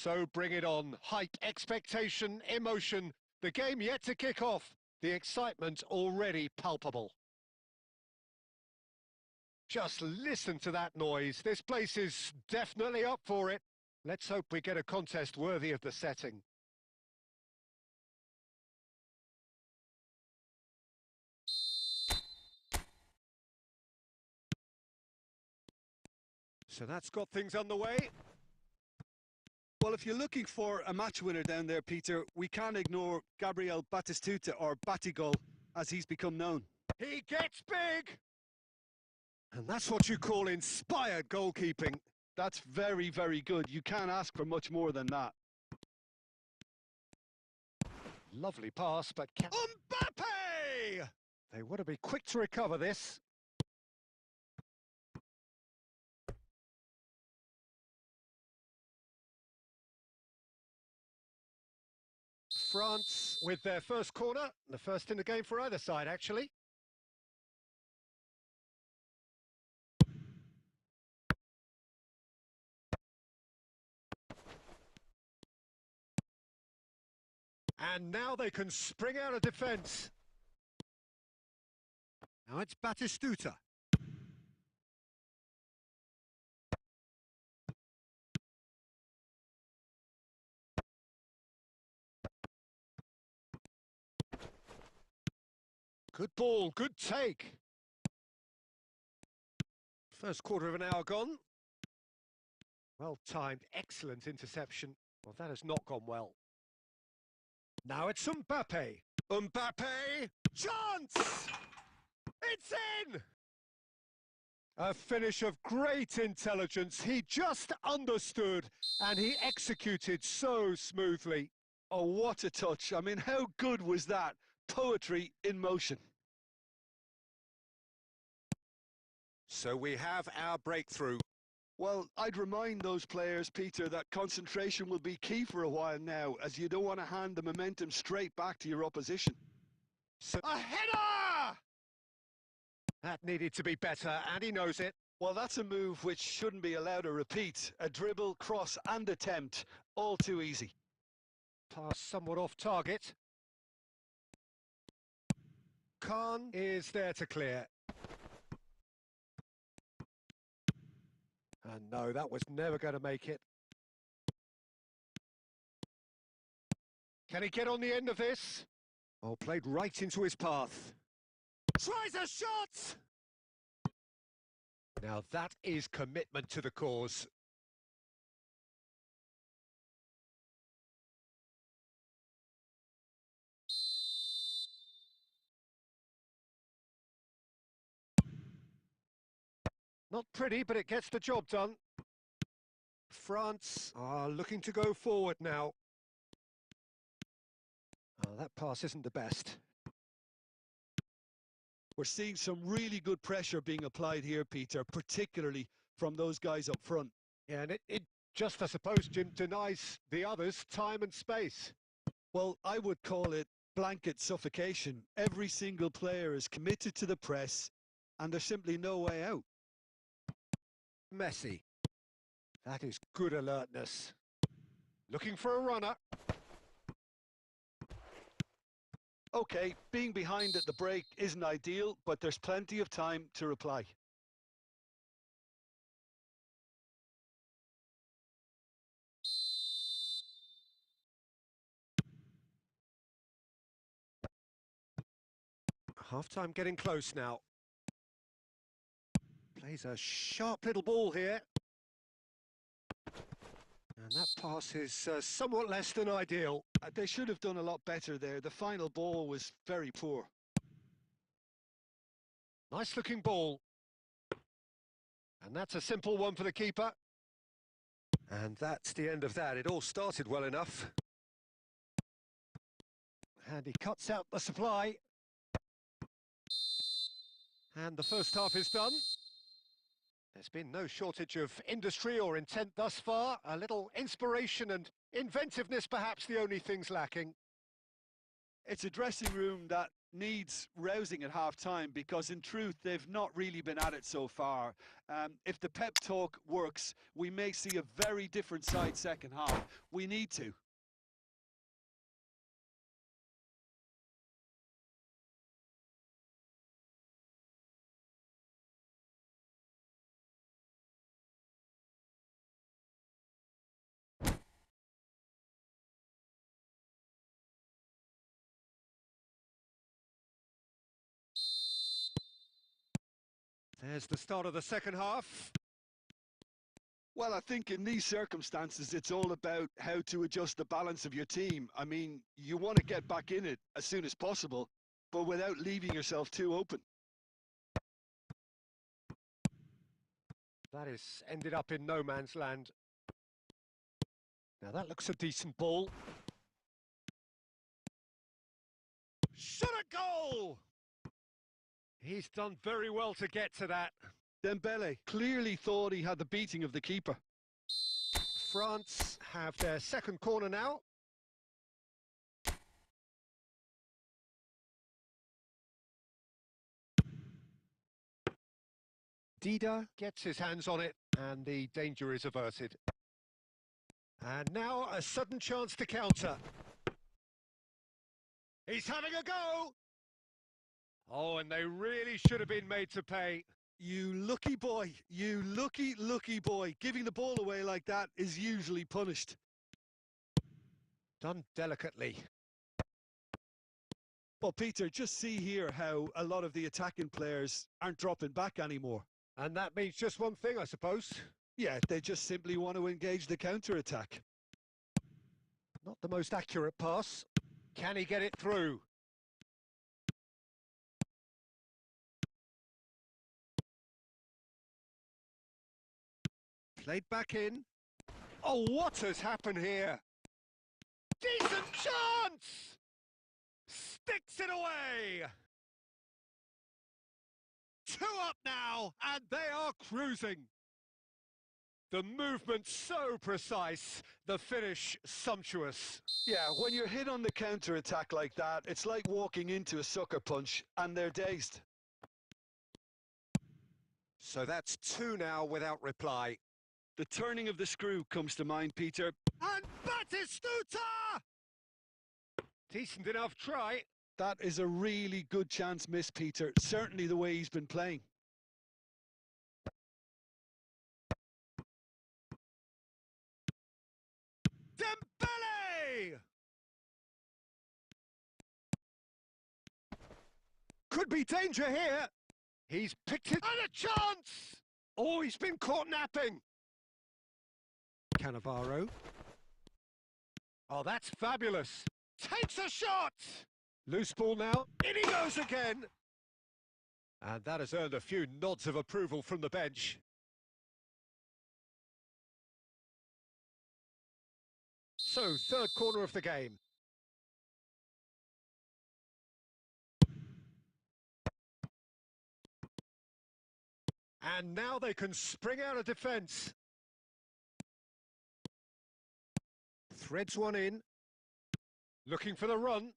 So bring it on. Hype, expectation, emotion. The game yet to kick off. The excitement already palpable. Just listen to that noise. This place is definitely up for it. Let's hope we get a contest worthy of the setting. So that's got things underway. Well, if you're looking for a match winner down there, Peter, we can't ignore Gabriel Batistuta, or Batigol, as he's become known. He gets big! And that's what you call inspired goalkeeping. That's very, very good. You can't ask for much more than that. Lovely pass, but Mbappe! They want to be quick to recover this. France with their first corner, the first in the game for either side, actually. And now they can spring out of defence. Now it's Batistuta. Good ball, good take. First quarter of an hour gone. Well timed, excellent interception. Well, that has not gone well. Now it's Mbappe. Mbappe! Chance! It's in! A finish of great intelligence. He just understood and he executed so smoothly. Oh, what a touch. I mean, how good was that? Poetry in motion. So we have our breakthrough. Well, I'd remind those players, Peter, that concentration will be key for a while now, as you don't want to hand the momentum straight back to your opposition. So a header! That needed to be better, and he knows it. Well, that's a move which shouldn't be allowed to repeat. A dribble, cross and attempt, all too easy. Pass somewhat off target. Khan is there to clear. And no, that was never going to make it. Can he get on the end of this? Oh, played right into his path. Tries a shot! Now that is commitment to the cause. Not pretty, but it gets the job done. France are looking to go forward now. Oh, that pass isn't the best. We're seeing some really good pressure being applied here, Peter, particularly from those guys up front. Yeah, and it just, I suppose, Jim, denies the others time and space. Well, I would call it blanket suffocation. Every single player is committed to the press, and there's simply no way out. Messi. That is good alertness. Looking for a runner. Okay, being behind at the break isn't ideal, but there's plenty of time to reply. Half-time getting close now. Plays a sharp little ball here. And that pass is somewhat less than ideal. They should have done a lot better there. The final ball was very poor. Nice looking ball. And that's a simple one for the keeper. And that's the end of that. It all started well enough. And he cuts out the supply. And the first half is done. There's been no shortage of industry or intent thus far. A little inspiration and inventiveness, perhaps the only things lacking. It's a dressing room that needs rousing at half-time because, in truth, they've not really been at it so far. If the pep talk works, we may see a very different side second half. We need to. There's the start of the second half. Well, I think in these circumstances, it's all about how to adjust the balance of your team. I mean, you want to get back in it as soon as possible, but without leaving yourself too open. That is ended up in no man's land. Now that looks a decent ball. Shot a goal! He's done very well to get to that. Dembele clearly thought he had the beating of the keeper. France have their second corner now. Dida gets his hands on it and the danger is averted. And now a sudden chance to counter. He's having a go! Oh, and they really should have been made to pay. You lucky boy, you lucky boy. Giving the ball away like that is usually punished. Done delicately. Well, Peter, just see here how a lot of the attacking players aren't dropping back anymore. And that means just one thing, I suppose. Yeah, they just simply want to engage the counter-attack. Not the most accurate pass. Can he get it through? Played back in. Oh, what has happened here? Decent chance! Sticks it away! 2 up now, and they are cruising. The movement so precise, the finish sumptuous. Yeah, when you're hit on the counter-attack like that, it's like walking into a sucker punch, and they're dazed. So that's 2 now without reply. The turning of the screw comes to mind, Peter. And Batistuta! Decent enough try. That is a really good chance miss, Peter. Certainly the way he's been playing. Dembele! Could be danger here. He's picked it. And a chance! Oh, he's been caught napping. Cannavaro. Oh, that's fabulous. Takes a shot! Loose ball now. In he goes again. And that has earned a few nods of approval from the bench. So, third corner of the game. And now they can spring out of defence. Threads one in. Looking for the run.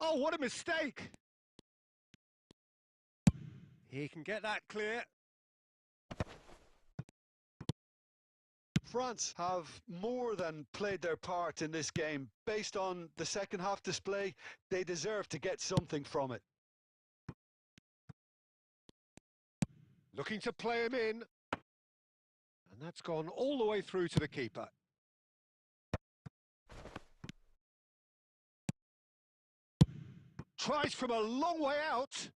Oh, what a mistake! He can get that clear. France have more than played their part in this game. Based on the second half display, they deserve to get something from it. Looking to play him in. And that's gone all the way through to the keeper. Tries from a long way out.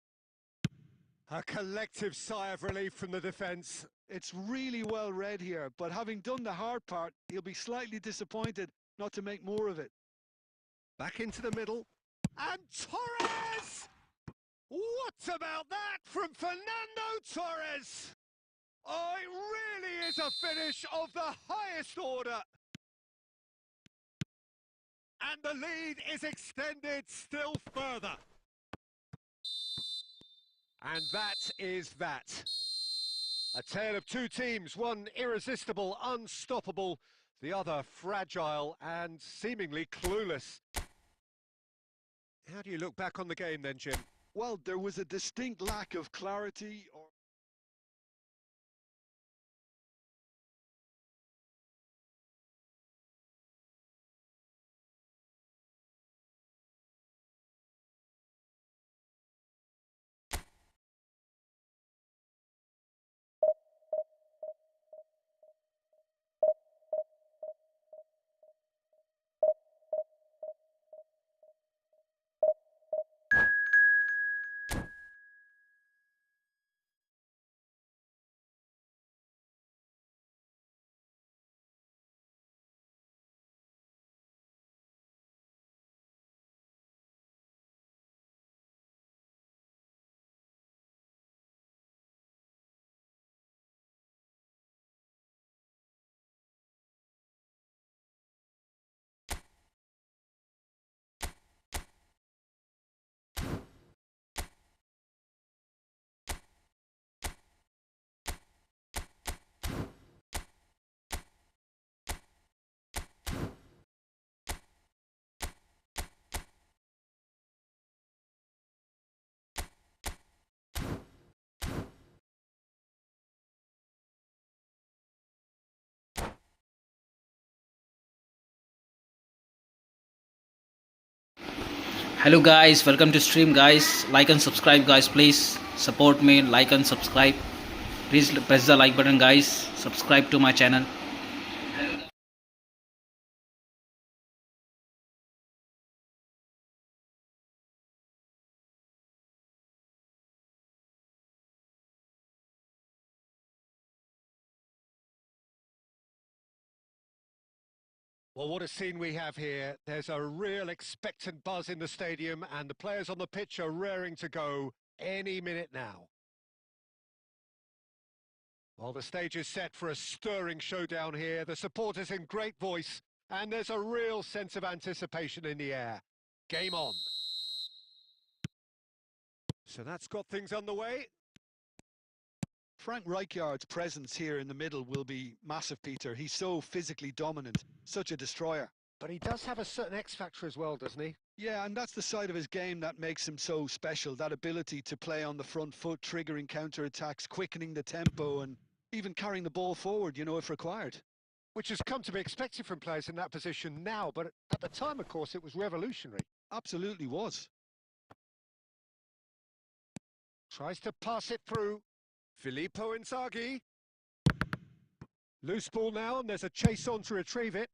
A collective sigh of relief from the defence. It's really well read here, but having done the hard part, he'll be slightly disappointed not to make more of it. Back into the middle. And Torres! What about that from Fernando Torres? Oh, it really is a finish of the highest order. And the lead is extended still further. And that is that. A tale of 2 teams, one irresistible, unstoppable, the other fragile and seemingly clueless. How do you look back on the game then, Jim? Well, there was a distinct lack of clarity or Hello guys, welcome to stream guys. Like and subscribe guys, please support me, like and subscribe. Please press the like button guys. Subscribe to my channel. Well, what a scene we have here. There's a real expectant buzz in the stadium and the players on the pitch are raring to go any minute now. Well, the stage is set for a stirring showdown here. The supporters in great voice and there's a real sense of anticipation in the air. Game on. So that's got things underway. Frank Rijkaard's presence here in the middle will be massive, Peter. He's so physically dominant, such a destroyer. But he does have a certain X factor as well, doesn't he? Yeah, and that's the side of his game that makes him so special, that ability to play on the front foot, triggering counter-attacks, quickening the tempo, and even carrying the ball forward, if required. Which has come to be expected from players in that position now, but at the time, of course, it was revolutionary. Absolutely was. Tries to pass it through. Filippo Inzaghi. Loose ball now, and there's a chase on to retrieve it.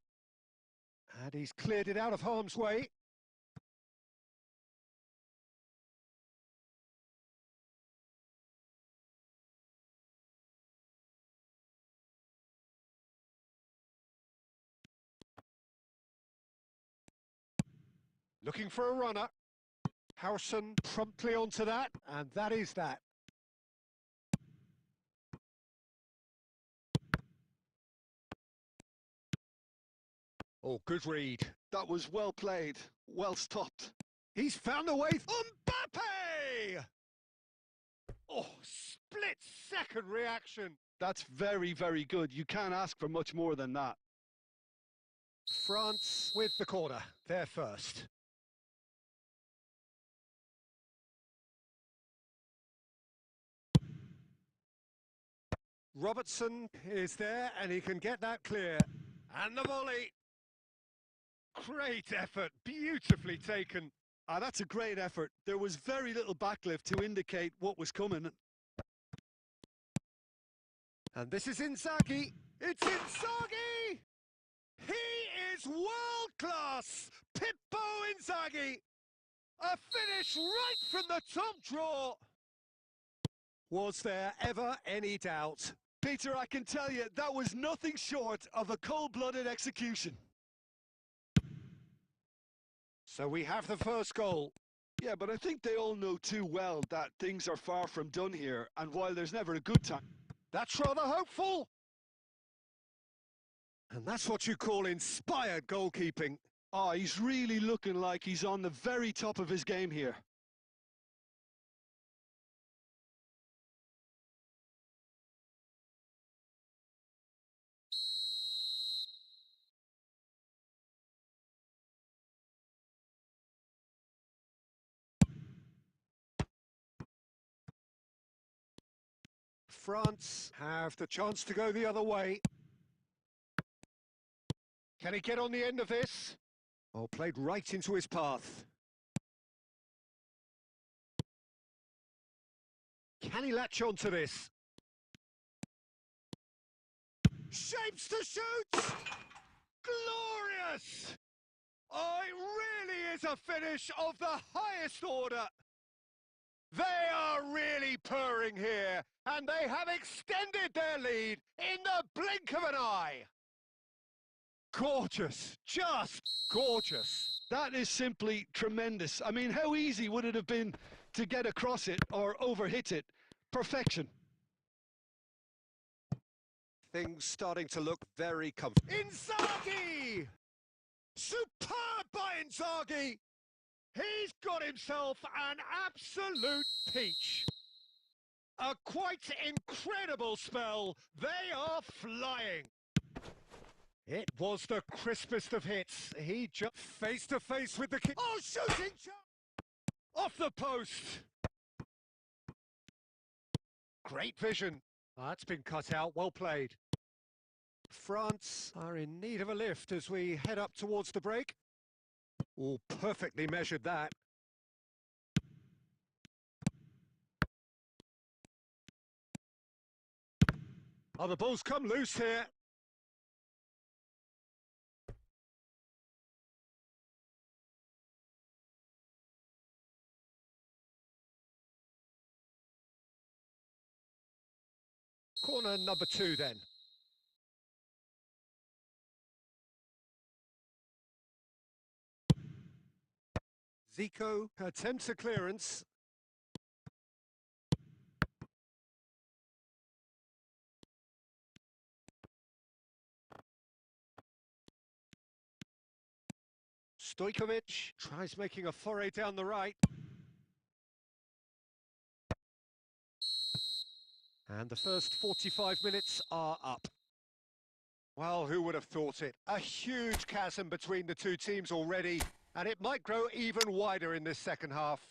And he's cleared it out of harm's way. Looking for a runner. Harrison promptly onto that, and that is that. Oh, good read. That was well played, well stopped. He's found a way. Mbappe! Oh, split-second reaction. That's very, very good. You can't ask for much more than that. France with the corner. They're first. Robertson is there, and he can get that clear. And the volley. Great effort, beautifully taken. That's a great effort. There was very little backlift to indicate what was coming. And this is Inzaghi. It's Inzaghi! He is world-class! Pippo Inzaghi! A finish right from the top draw! Was there ever any doubt? Peter, I can tell you, that was nothing short of a cold-blooded execution. So we have the first goal. Yeah, but I think they all know too well that things are far from done here, and while there's never a good time... That's rather hopeful. And that's what you call inspired goalkeeping. Oh, he's really looking like he's on the very top of his game here. France have the chance to go the other way. Can he get on the end of this? Oh, played right into his path. Can he latch on to this? Shapes to shoot! Glorious! Oh, it really is a finish of the highest order. They are really purring here, and they have extended their lead in the blink of an eye. Gorgeous, just gorgeous. That is simply tremendous. I mean, how easy would it have been to get across it or overhit it? Perfection. Things starting to look very comfortable. Inzaghi! Superb by Inzaghi! He's got himself an absolute peach. A quite incredible spell. They are flying. It was the crispest of hits. He just face to face with the kick. Oh, shooting shot! Off the post. Great vision. That's been cut out. Well played. France are in need of a lift as we head up towards the break. Oh, perfectly measured that. Oh, the ball's come loose here. Corner number 2 then. Zico attempts a clearance. Stojkovic tries making a foray down the right. And the first 45 minutes are up. Well, who would have thought it? A huge chasm between the two teams already, and it might grow even wider in this second half.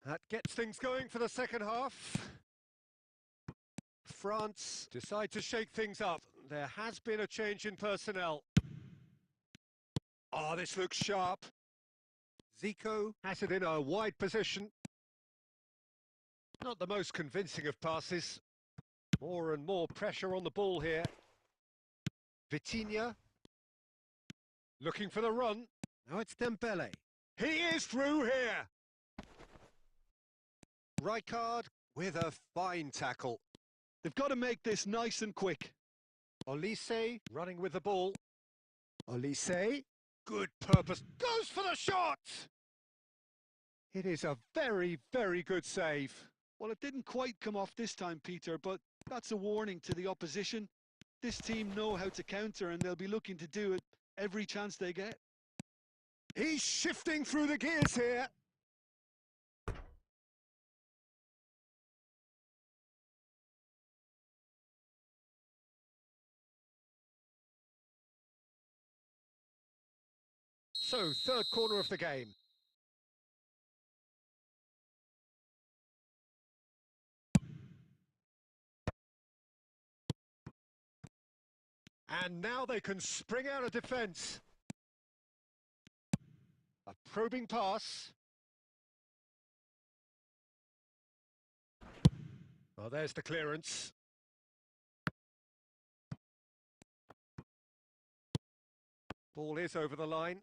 That gets things going for the second half. France decide to shake things up. There has been a change in personnel. Oh, this looks sharp. Zico has it in a wide position. Not the most convincing of passes. More and more pressure on the ball here. Vitinha looking for the run. Now it's Dembele. He is through here. Rijkaard with a fine tackle. They've got to make this nice and quick. Olise running with the ball. Olise, good purpose, goes for the shot! It is a very, very good save. Well, it didn't quite come off this time, Peter, but that's a warning to the opposition. This team know how to counter, and they'll be looking to do it every chance they get. He's shifting through the gears here. So, third corner of the game. And now they can spring out of defence. A probing pass. Well, there's the clearance. Ball is over the line.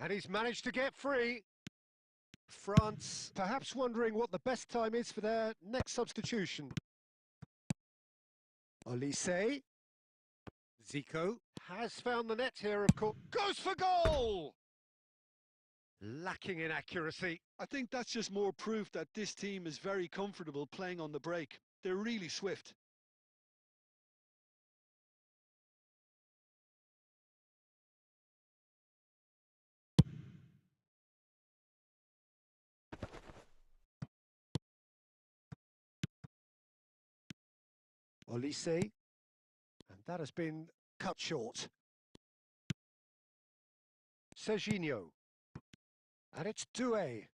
And he's managed to get free. France perhaps wondering what the best time is for their next substitution. Olise. Zico has found the net here, of course. Goes for goal! Lacking in accuracy. I think that's just more proof that this team is very comfortable playing on the break. They're really swift. Olise. And that has been cut short. Serginho. And it's Doué.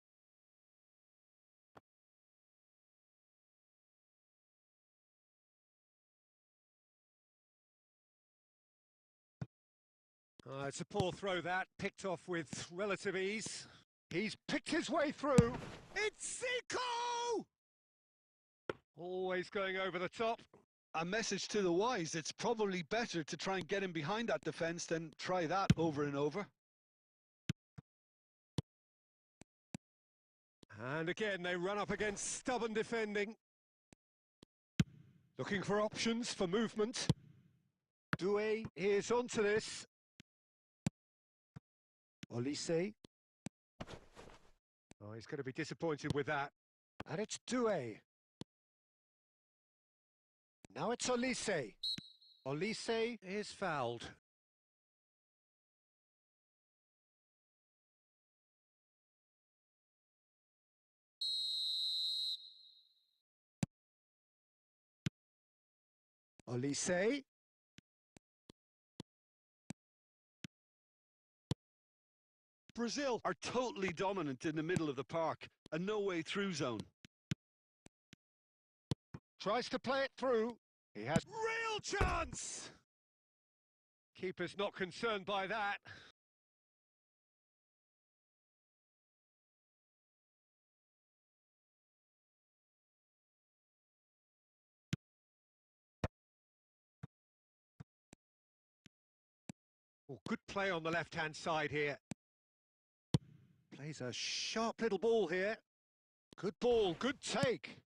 It's a poor throw that, picked off with relative ease. He's picked his way through. It's Zico! Always going over the top. A message to the wise, it's probably better to try and get him behind that defence than try that over and over. And again, they run up against stubborn defending. Looking for options for movement. Doué is onto this. Olise. Oh, he's going to be disappointed with that. And it's Doué. Now it's Olise. Olise is fouled. Olise. Brazil are totally dominant in the middle of the park, a no-way through zone. Tries to play it through. He has real chance! Keeper's not concerned by that. Oh, good play on the left-hand side here. Plays a sharp little ball here. Good ball, good take.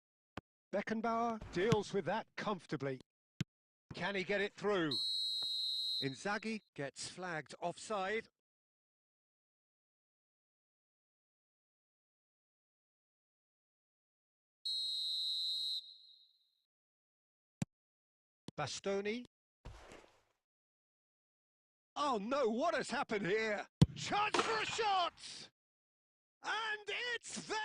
Beckenbauer deals with that comfortably. Can he get it through? Inzaghi gets flagged offside. Bastoni. Oh no, what has happened here? Chance for a shot! And it's there!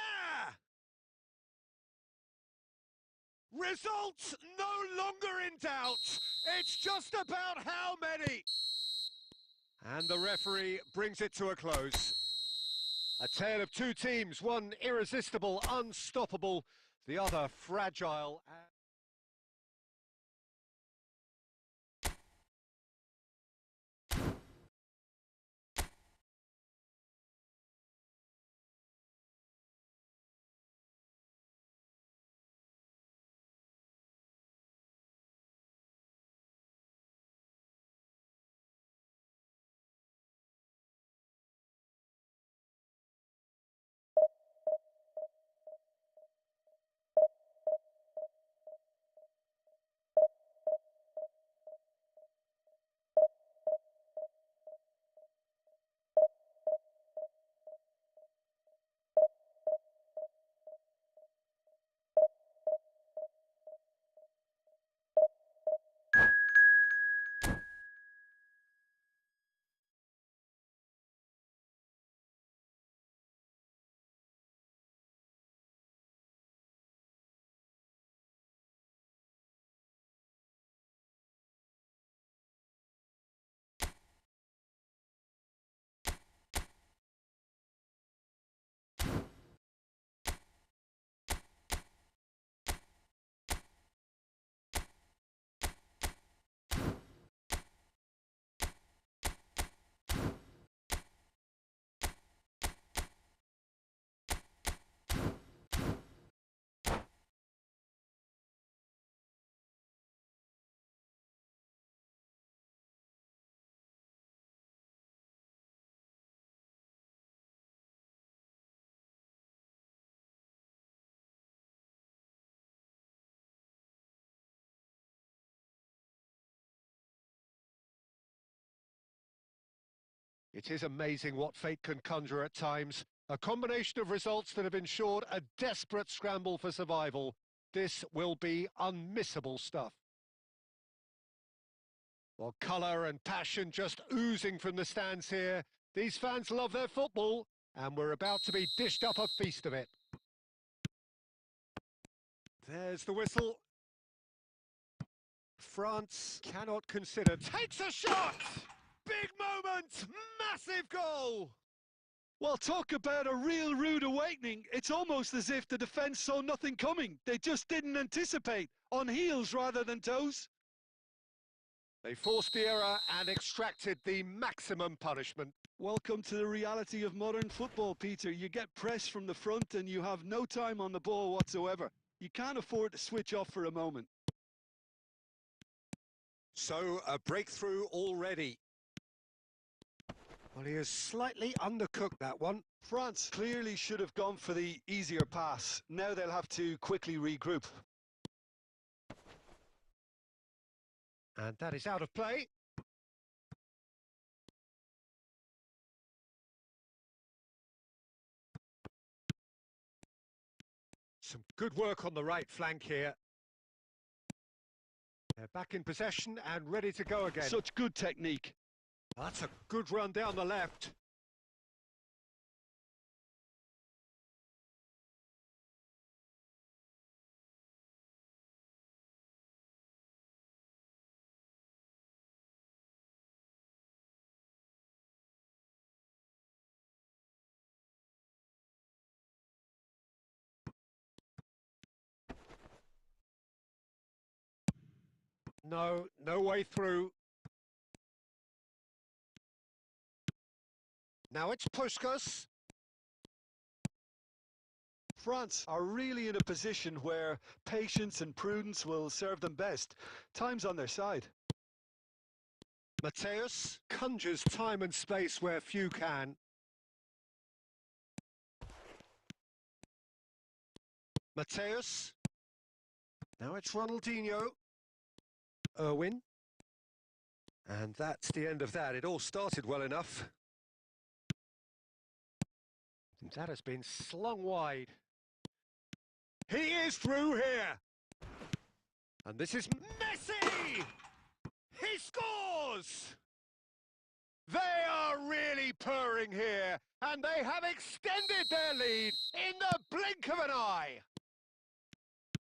Results no longer in doubt. It's just about how many. And the referee brings it to a close. A tale of two teams, one irresistible, unstoppable, the other fragile. It is amazing what fate can conjure at times. A combination of results that have ensured a desperate scramble for survival. This will be unmissable stuff. Well, colour and passion just oozing from the stands here. These fans love their football, and we're about to be dished up a feast of it. There's the whistle. France cannot consider. Takes a shot! Big moment! Massive goal! Well, talk about a real rude awakening. It's almost as if the defence saw nothing coming. They just didn't anticipate. On heels rather than toes. They forced the error and extracted the maximum punishment. Welcome to the reality of modern football, Peter. You get pressed from the front and you have no time on the ball whatsoever. You can't afford to switch off for a moment. So, a breakthrough already. Well, he has slightly undercooked that one. France clearly should have gone for the easier pass. Now they'll have to quickly regroup. And that is out of play. Some good work on the right flank here. They're back in possession and ready to go again. Such good technique. That's a good run down the left. No way through. Now it's Puskas. France are really in a position where patience and prudence will serve them best. Time's on their side. Mateus conjures time and space where few can. Mateus. Now it's Ronaldinho. Irwin. And that's the end of that. It all started well enough. And that has been slung wide. He is through here. And this is Messi! He scores! They are really purring here, and they have extended their lead in the blink of an eye.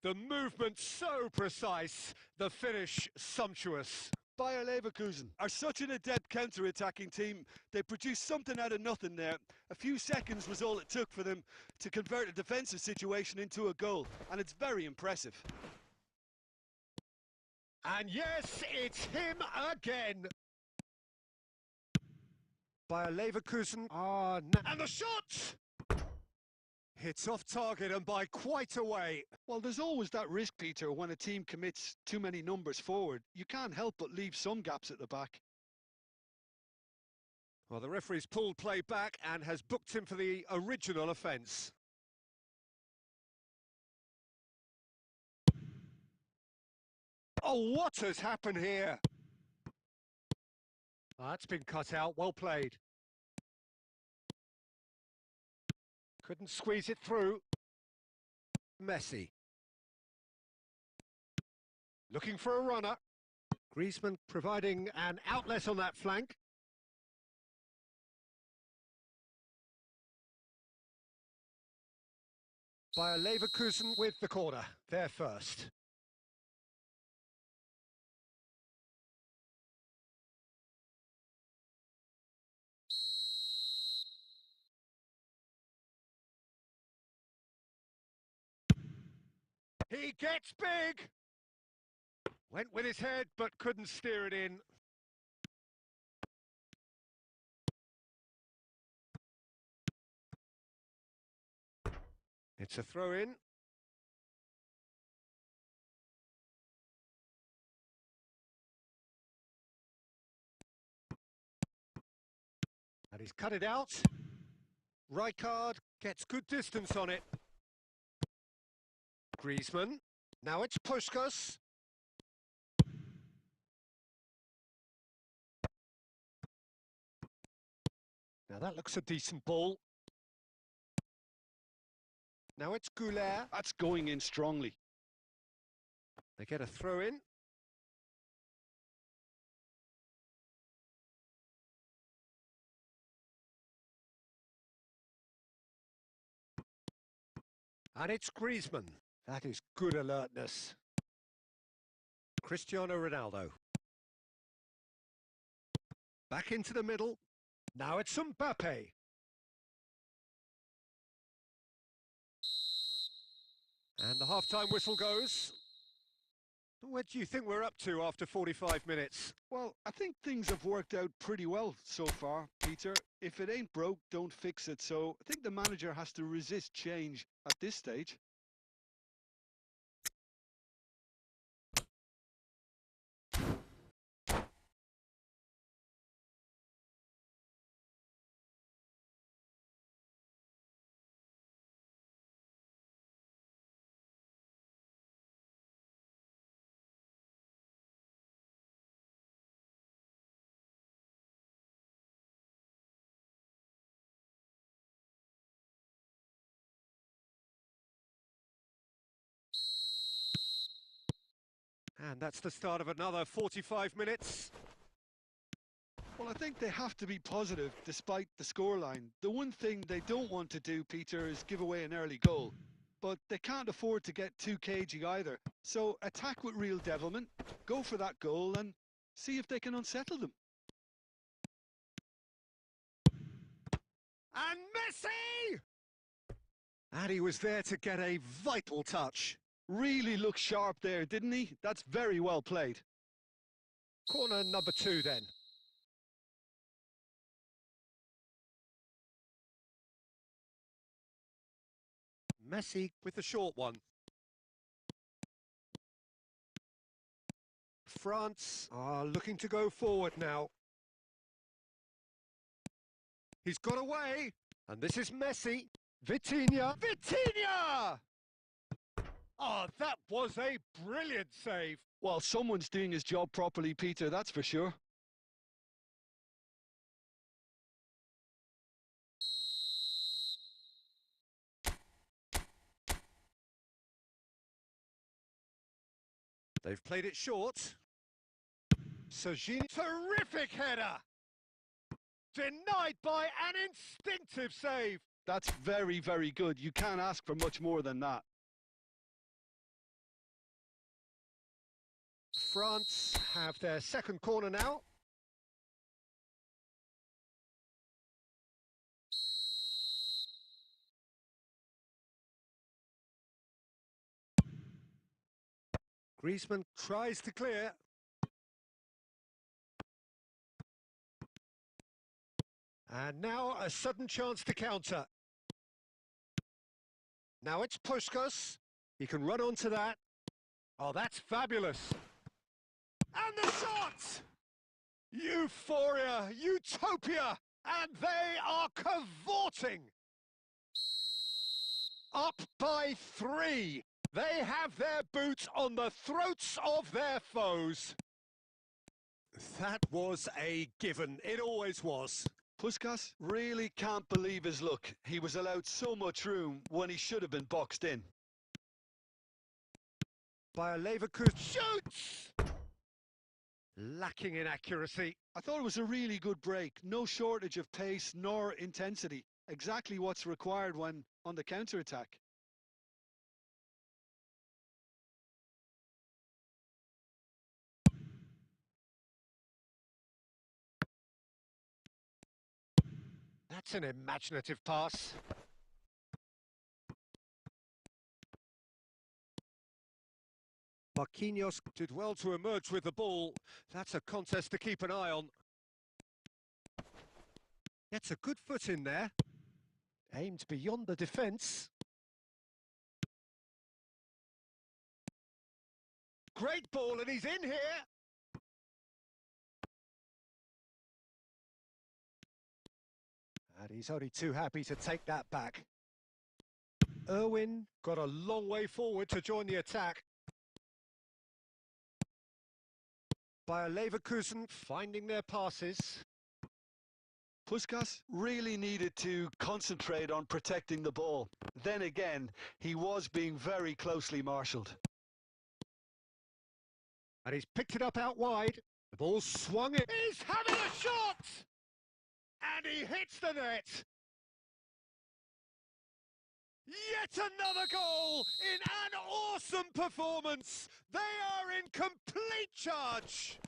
The movement so precise, the finish sumptuous. Bayer Leverkusen are such an adept counter-attacking team. They produced something out of nothing there. A few seconds was all it took for them to convert a defensive situation into a goal, and it's very impressive. And yes, it's him again. Bayer Leverkusen are... And the shot! Hits off target and by quite a way. Well, there's always that risk, Peter, when a team commits too many numbers forward. You can't help but leave some gaps at the back. Well, the referee's pulled play back and has booked him for the original offence. Oh, what has happened here? That's been cut out, well played. Couldn't squeeze it through. Messi. Looking for a runner. Griezmann providing an outlet on that flank. Bayer Leverkusen with the corner. They're first. He gets big! Went with his head, but couldn't steer it in. It's a throw-in. And he's cut it out. Rijkaard gets good distance on it. Griezmann. Now it's Puskas. Now that looks a decent ball. Now it's Goulet. That's going in strongly. They get a throw in. And it's Griezmann. That is good alertness. Cristiano Ronaldo. Back into the middle. Now it's Mbappe. And the half-time whistle goes. What do you think we're up to after 45 minutes? Well, I think things have worked out pretty well so far, Peter. If it ain't broke, don't fix it. So I think the manager has to resist change at this stage. And that's the start of another 45 minutes. Well, I think they have to be positive despite the scoreline. The one thing they don't want to do, Peter, is give away an early goal. But they can't afford to get too cagey either. So attack with real devilment, go for that goal and see if they can unsettle them. And Messi! And he was there to get a vital touch. Really looked sharp there, didn't he? That's very well played. Corner number 2 then. Messi with the short one. France are looking to go forward now. He's got away, and this is Messi. Vitinha! Vitinha! Oh, that was a brilliant save. Well, someone's doing his job properly, Peter, that's for sure. They've played it short. Serginho, terrific header! Denied by an instinctive save. That's very, very good. You can't ask for much more than that. France have their second corner now. Griezmann tries to clear. And now a sudden chance to counter. Now it's Puskas. He can run onto that. Oh, that's fabulous. And the shot! Euphoria, utopia, and they are cavorting. Up by 3. They have their boots on the throats of their foes. That was a given. It always was. Puskas really can't believe his luck. He was allowed so much room when he should have been boxed in. By a Leverkusen shoots! Lacking in accuracy. I thought it was a really good break. No shortage of pace nor intensity. Exactly what's required when on the counter-attack. That's an imaginative pass. Marquinhos did well to emerge with the ball. That's a contest to keep an eye on. Gets a good foot in there. Aimed beyond the defence. Great ball, and he's in here. And he's only too happy to take that back. Irwin got a long way forward to join the attack. By a Leverkusen finding their passes. Puskás really needed to concentrate on protecting the ball. Then again, he was being very closely marshalled. And he's picked it up out wide. The ball swung in. He's having a shot! And he hits the net. Yet another goal in an awesome performance. They are in complete charge.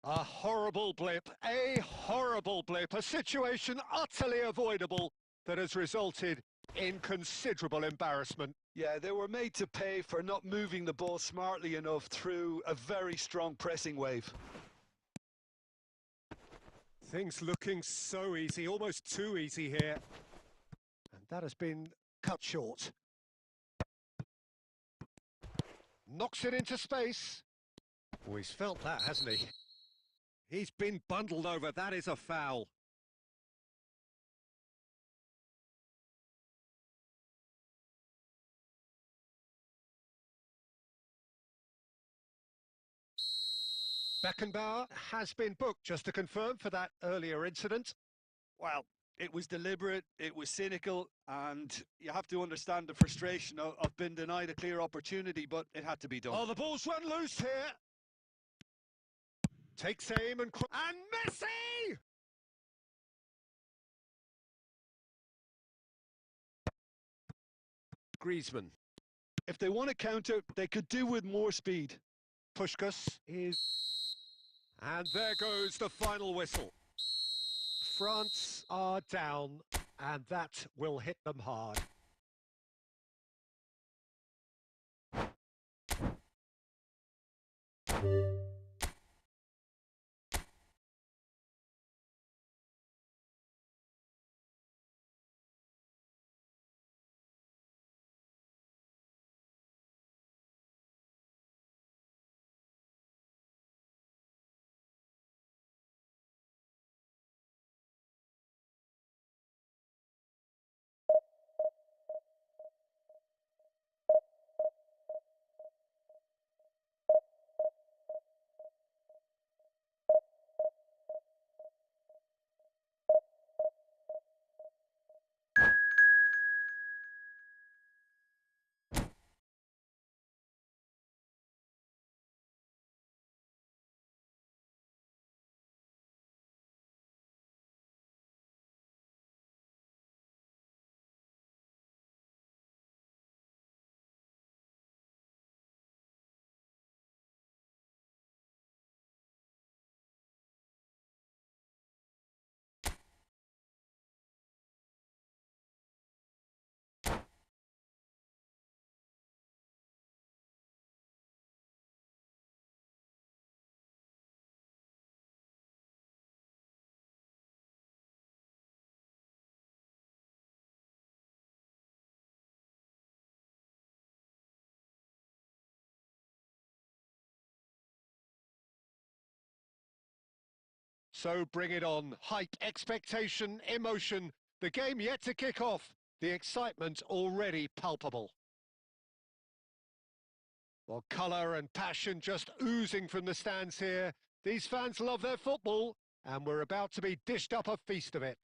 A horrible blip, a situation utterly avoidable that has resulted in considerable embarrassment. Yeah, they were made to pay for not moving the ball smartly enough through a very strong pressing wave. Things looking so easy, almost too easy here. And that has been cut short. Knocks it into space. Oh, he's felt that, hasn't he? He's been bundled over. That is a foul. Beckenbauer has been booked, just to confirm, for that earlier incident. Well, it was deliberate, it was cynical, and you have to understand the frustration of being denied a clear opportunity, but it had to be done. Oh, the ball's run loose here. Takes aim and Messi! Griezmann. If they want to counter, they could do with more speed. Puskás is... And there goes the final whistle. France are down, and that will hit them hard. So bring it on. Hype, expectation, emotion. The game yet to kick off. The excitement already palpable. Well, colour and passion just oozing from the stands here. These fans love their football, and we're about to be dished up a feast of it.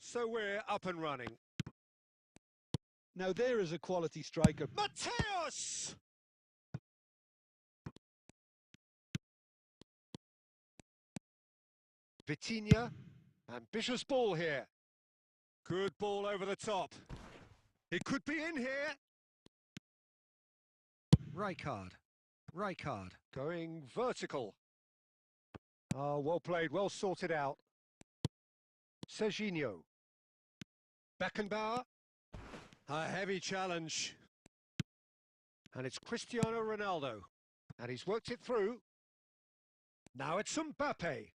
So we're up and running. Now there is a quality striker. Mateus! Vitinha, ambitious ball here. Good ball over the top. It could be in here. Rijkaard, going vertical. Oh, well played, well sorted out. Serginho. Beckenbauer. A heavy challenge. And it's Cristiano Ronaldo. And he's worked it through. Now it's Mbappe.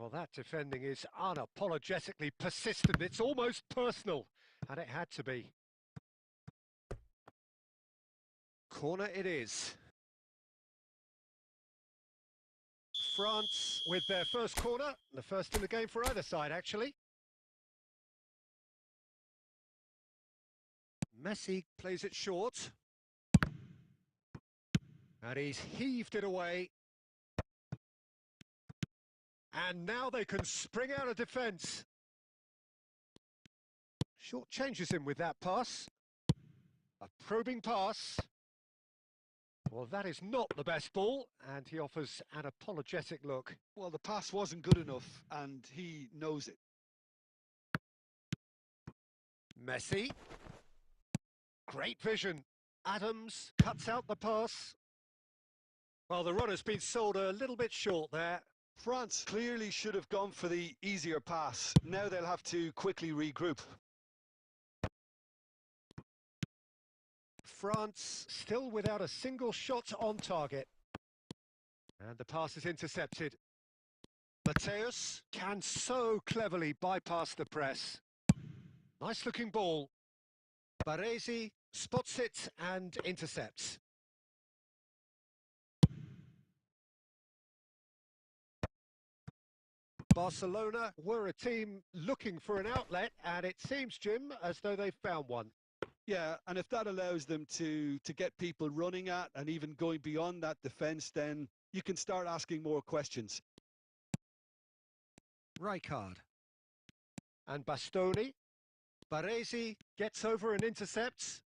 Well, that defending is unapologetically persistent. It's almost personal, and it had to be. Corner it is. France with their first corner, the first in the game for either side, actually. Messi plays it short. And he's heaved it away. And now they can spring out of defence. Short changes him with that pass. A probing pass. Well, that is not the best ball, and he offers an apologetic look. Well, the pass wasn't good enough, and he knows it. Messi. Great vision. Adams cuts out the pass. Well, the runner's been sold a little bit short there. France clearly should have gone for the easier pass. Now they'll have to quickly regroup. France still without a single shot on target. And the pass is intercepted. Mateus can so cleverly bypass the press. Nice looking ball. Baresi spots it and intercepts. Barcelona were a team looking for an outlet, and it seems, Jim, as though they've found one. Yeah, and if that allows them to get people running at and even going beyond that defence, then you can start asking more questions. Rijkaard. And Bastoni. Baresi gets over and intercepts.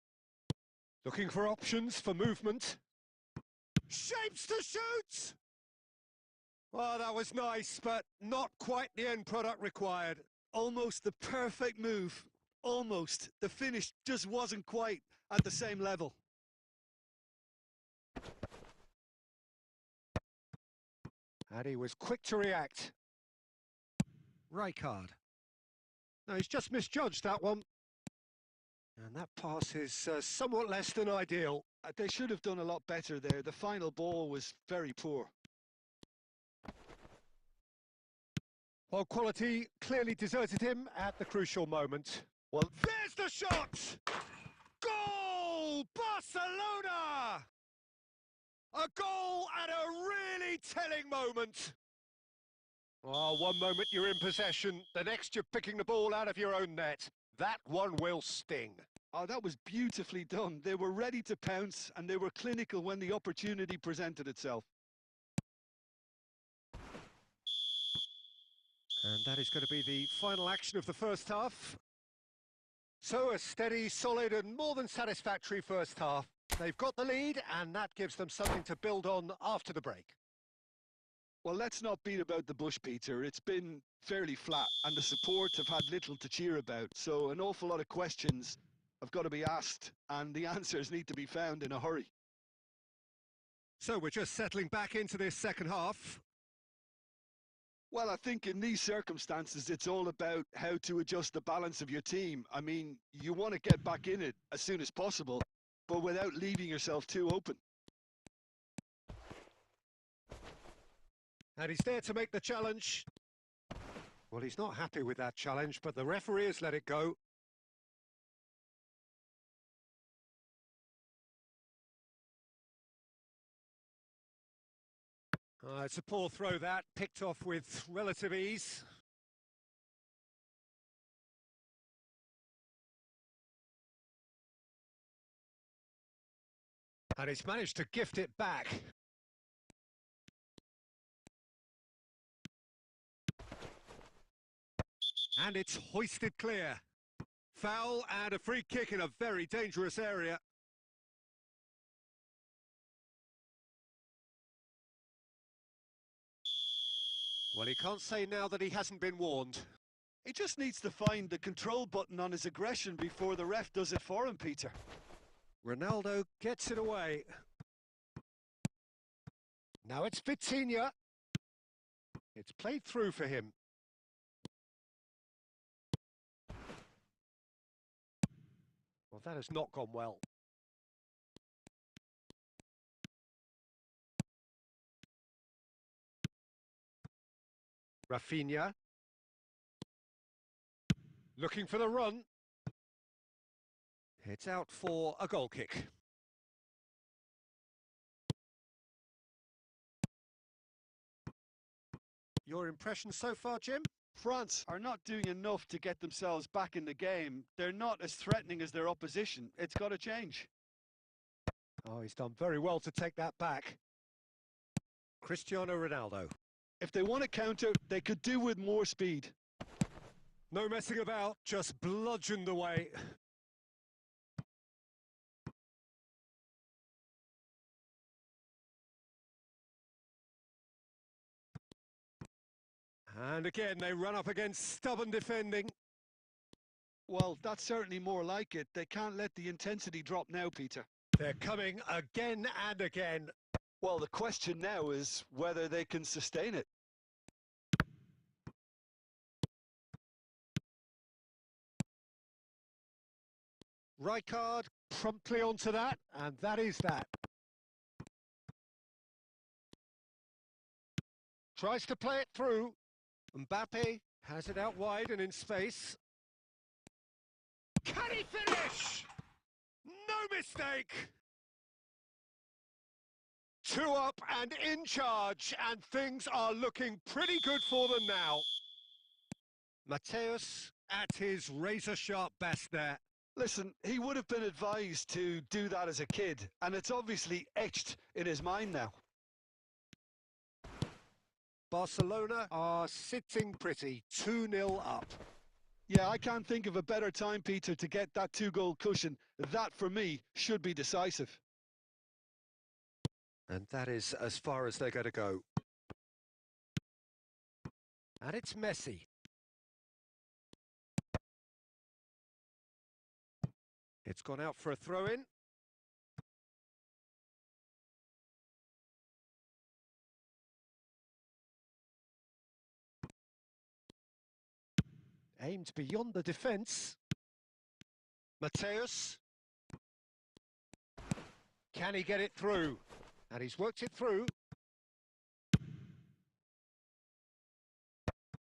Looking for options for movement. Shapes to shoot! Well, that was nice, but not quite the end product required. Almost the perfect move. Almost. The finish just wasn't quite at the same level. And he was quick to react. Rijkaard. No, he's just misjudged that one. And that pass is somewhat less than ideal. They should have done a lot better there. The final ball was very poor. Well, quality clearly deserted him at the crucial moment. Well, there's the shot! Goal! Barcelona! A goal at a really telling moment. Oh, one moment you're in possession, the next you're picking the ball out of your own net. That one will sting. Oh, that was beautifully done. They were ready to pounce, and they were clinical when the opportunity presented itself. And that is going to be the final action of the first half. So a steady, solid and more than satisfactory first half. They've got the lead, and that gives them something to build on after the break. Well, let's not beat about the bush, Peter. It's been fairly flat, and the support have had little to cheer about. So an awful lot of questions have got to be asked, and the answers need to be found in a hurry. So we're just settling back into this second half. Well, I think in these circumstances, it's all about how to adjust the balance of your team. I mean, you want to get back in it as soon as possible, but without leaving yourself too open. And he's there to make the challenge. Well, he's not happy with that challenge, but the referee has let it go. It's a poor throw that, picked off with relative ease. And he's managed to gift it back. And it's hoisted clear. Foul and a free kick in a very dangerous area. Well, he can't say now that he hasn't been warned. He just needs to find the control button on his aggression before the ref does it for him, Peter. Ronaldo gets it away. Now it's Vitinha. It's played through for him. Well, that has not gone well. Rafinha. Looking for the run. It's out for a goal kick. Your impression so far, Jim? France are not doing enough to get themselves back in the game. They're not as threatening as their opposition. It's got to change. Oh, he's done very well to take that back. Cristiano Ronaldo. If they want to counter, they could do with more speed. No messing about, just bludgeoned away. And again, they run up against stubborn defending. Well, that's certainly more like it. They can't let the intensity drop now, Peter. They're coming again and again. Well, the question now is whether they can sustain it. Rijkaard promptly onto that, and that is that. Tries to play it through. Mbappe has it out wide and in space. Can he finish? No mistake! 2 up and in charge, and things are looking pretty good for them now. Mateus at his razor-sharp best there. Listen, he would have been advised to do that as a kid, and it's obviously etched in his mind now. Barcelona are sitting pretty, 2-0 up. Yeah, I can't think of a better time, Peter, to get that 2-goal cushion. That, for me, should be decisive. And that is as far as they're going to go. And it's Messi. It's gone out for a throw-in. Aimed beyond the defence. Mateus. Can he get it through? And he's worked it through.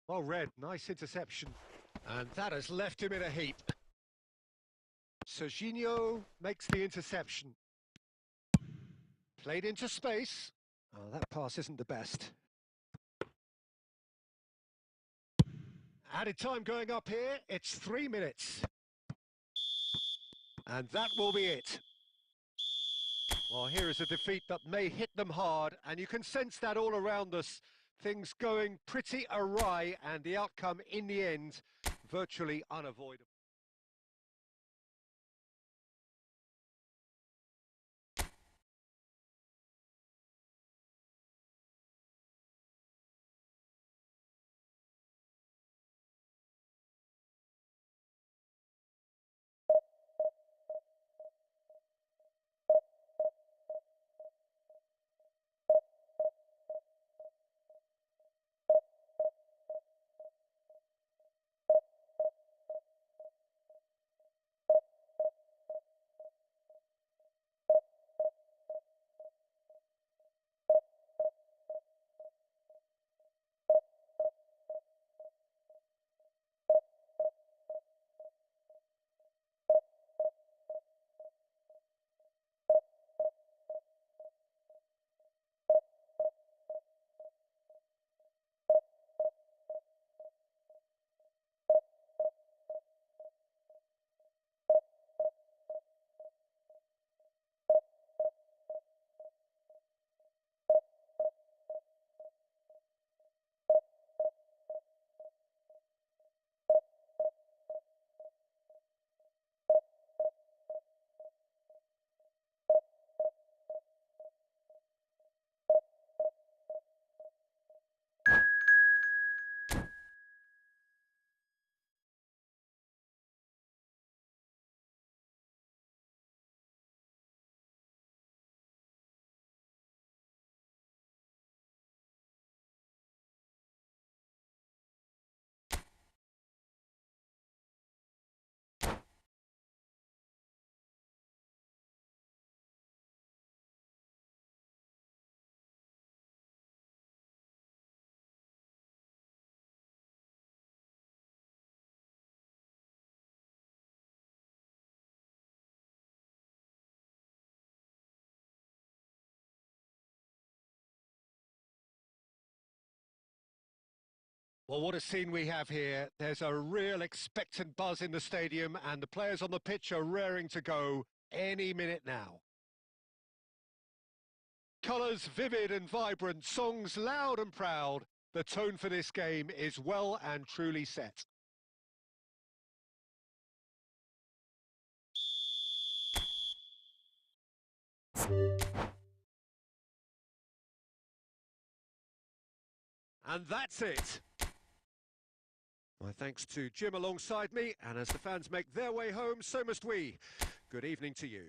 Well read, nice interception. And that has left him in a heap. Serginho makes the interception. Played into space. Oh, that pass isn't the best. Added time going up here, it's 3 minutes. And that will be it. Well, here is a defeat that may hit them hard, and you can sense that all around us. Things going pretty awry, and the outcome in the end, virtually unavoidable. Well, what a scene we have here. There's a real expectant buzz in the stadium, and the players on the pitch are raring to go any minute now. Colours vivid and vibrant, songs loud and proud. The tone for this game is well and truly set. And that's it. My thanks to Jim alongside me, and as the fans make their way home, so must we. Good evening to you.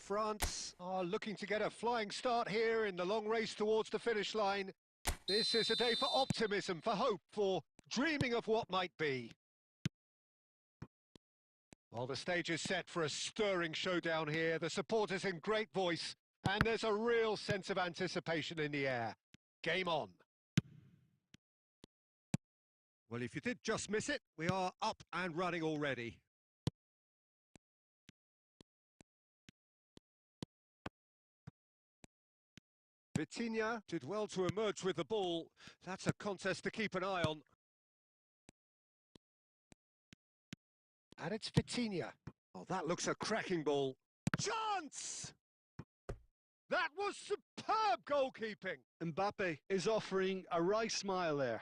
France are looking to get a flying start here in the long race towards the finish line. This is a day for optimism, for hope, for dreaming of what might be. Well, the stage is set for a stirring showdown here. The supporters in great voice, and there's a real sense of anticipation in the air. Game on. Well, if you did just miss it, we are up and running already. Vitinha did well to emerge with the ball. That's a contest to keep an eye on. And it's Vitinha. Oh, that looks a cracking ball. Chance! That was superb goalkeeping. Mbappe is offering a wry smile there.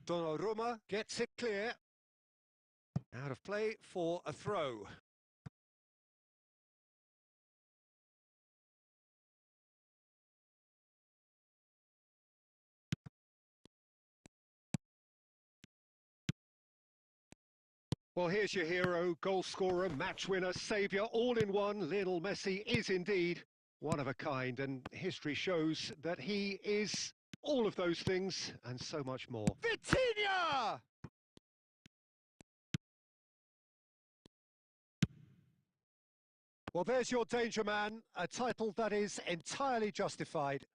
Donnarumma gets it clear. Out of play for a throw. Well, here's your hero, goal scorer, match winner, saviour, all in one. Lionel Messi is indeed one of a kind, and history shows that he is all of those things and so much more. Vitinha! Well, there's your danger man, a title that is entirely justified.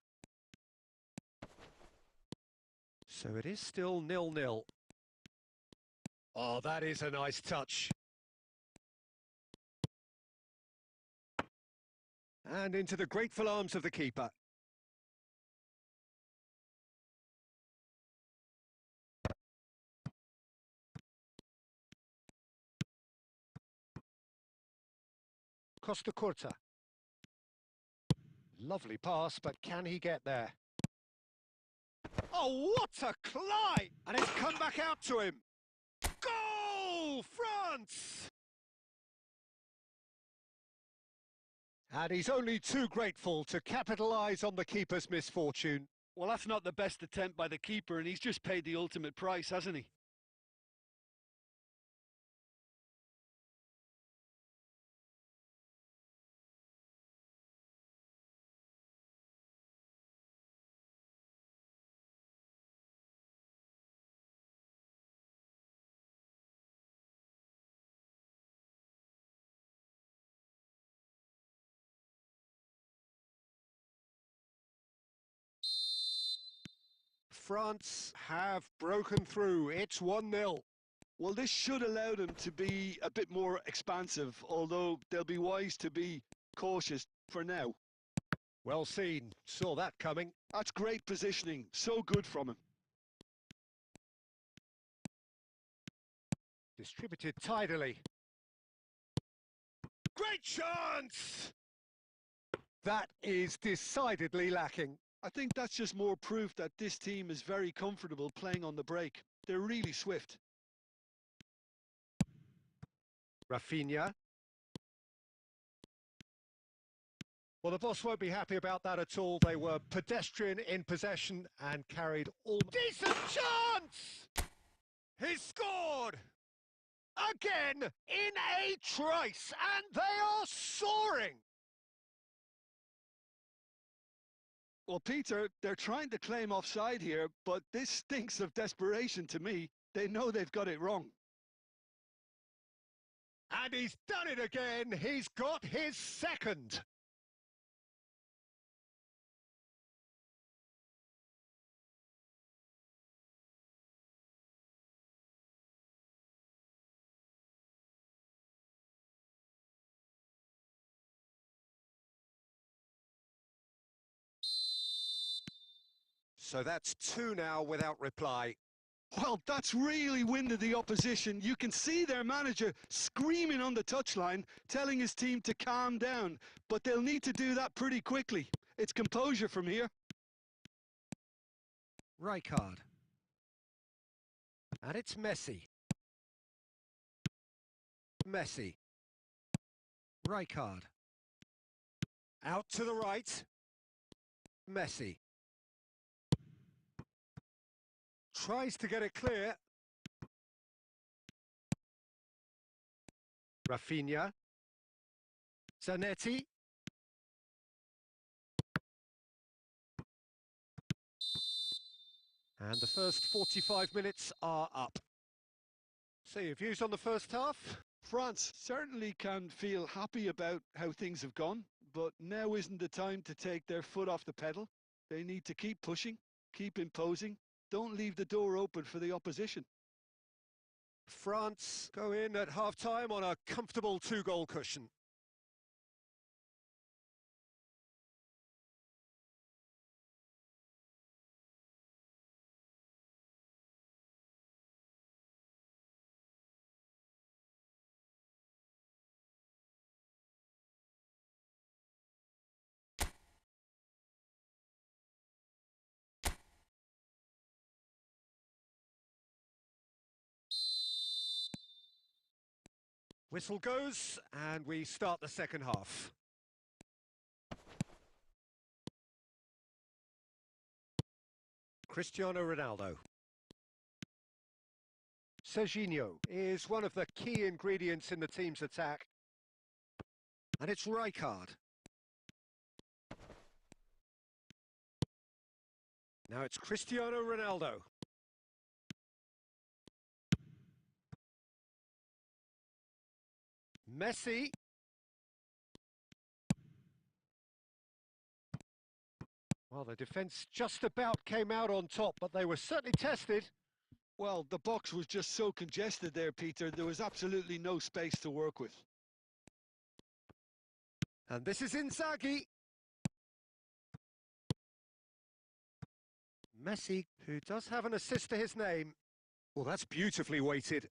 So it is still 0-0. Oh, that is a nice touch. And into the grateful arms of the keeper. Costa Curta. Lovely pass, but can he get there? Oh, what a climb! And it's come back out to him. Goal, France! And he's only too grateful to capitalise on the keeper's misfortune. Well, that's not the best attempt by the keeper, and he's just paid the ultimate price, hasn't he? France have broken through. It's 1-0. Well, this should allow them to be a bit more expansive, although they'll be wise to be cautious for now. Well seen. Saw that coming. That's great positioning. So good from him. Distributed tidily. Great chance! That is decidedly lacking. I think that's just more proof that this team is very comfortable playing on the break. They're really swift. Rafinha. Well, the boss won't be happy about that at all. They were pedestrian in possession and carried all... Decent chance! He scored! Again, in a trice, and they are soaring! Well, Peter, they're trying to claim offside here, but this stinks of desperation to me. They know they've got it wrong. And he's done it again. He's got his second. So that's 2 now without reply. Well, that's really winded the opposition. You can see their manager screaming on the touchline, telling his team to calm down. But they'll need to do that pretty quickly. It's composure from here. Rijkaard. And it's Messi. Messi. Rijkaard. Out to the right. Messi. Tries to get it clear. Rafinha. Zanetti. And the first 45 minutes are up. So your views on the first half? France certainly can feel happy about how things have gone, but now isn't the time to take their foot off the pedal. They need to keep pushing, keep imposing. Don't leave the door open for the opposition. France go in at half-time on a comfortable 2-goal cushion. Whistle goes, and we start the second half. Cristiano Ronaldo. Serginho is one of the key ingredients in the team's attack. And it's Rijkaard. Now it's Cristiano Ronaldo. Messi. Well, the defence just about came out on top, but they were certainly tested. Well, the box was just so congested there, Peter. There was absolutely no space to work with. And this is Inzaghi. Messi, who does have an assist to his name. Well, that's beautifully weighted.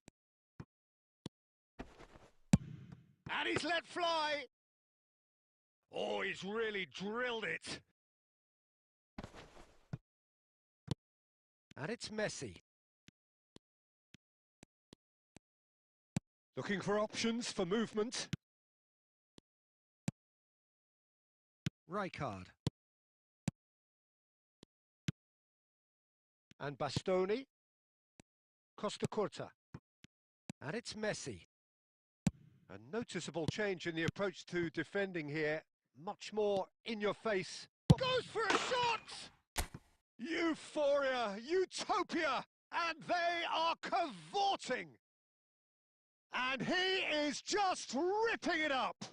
And he's let fly. Oh, he's really drilled it. And it's Messi. Looking for options for movement. Rijkaard. And Bastoni. Costa Curta. And it's Messi. A noticeable change in the approach to defending here. Much more in your face. Goes for a shot! Euphoria, utopia, and they are cavorting. And he is just ripping it up.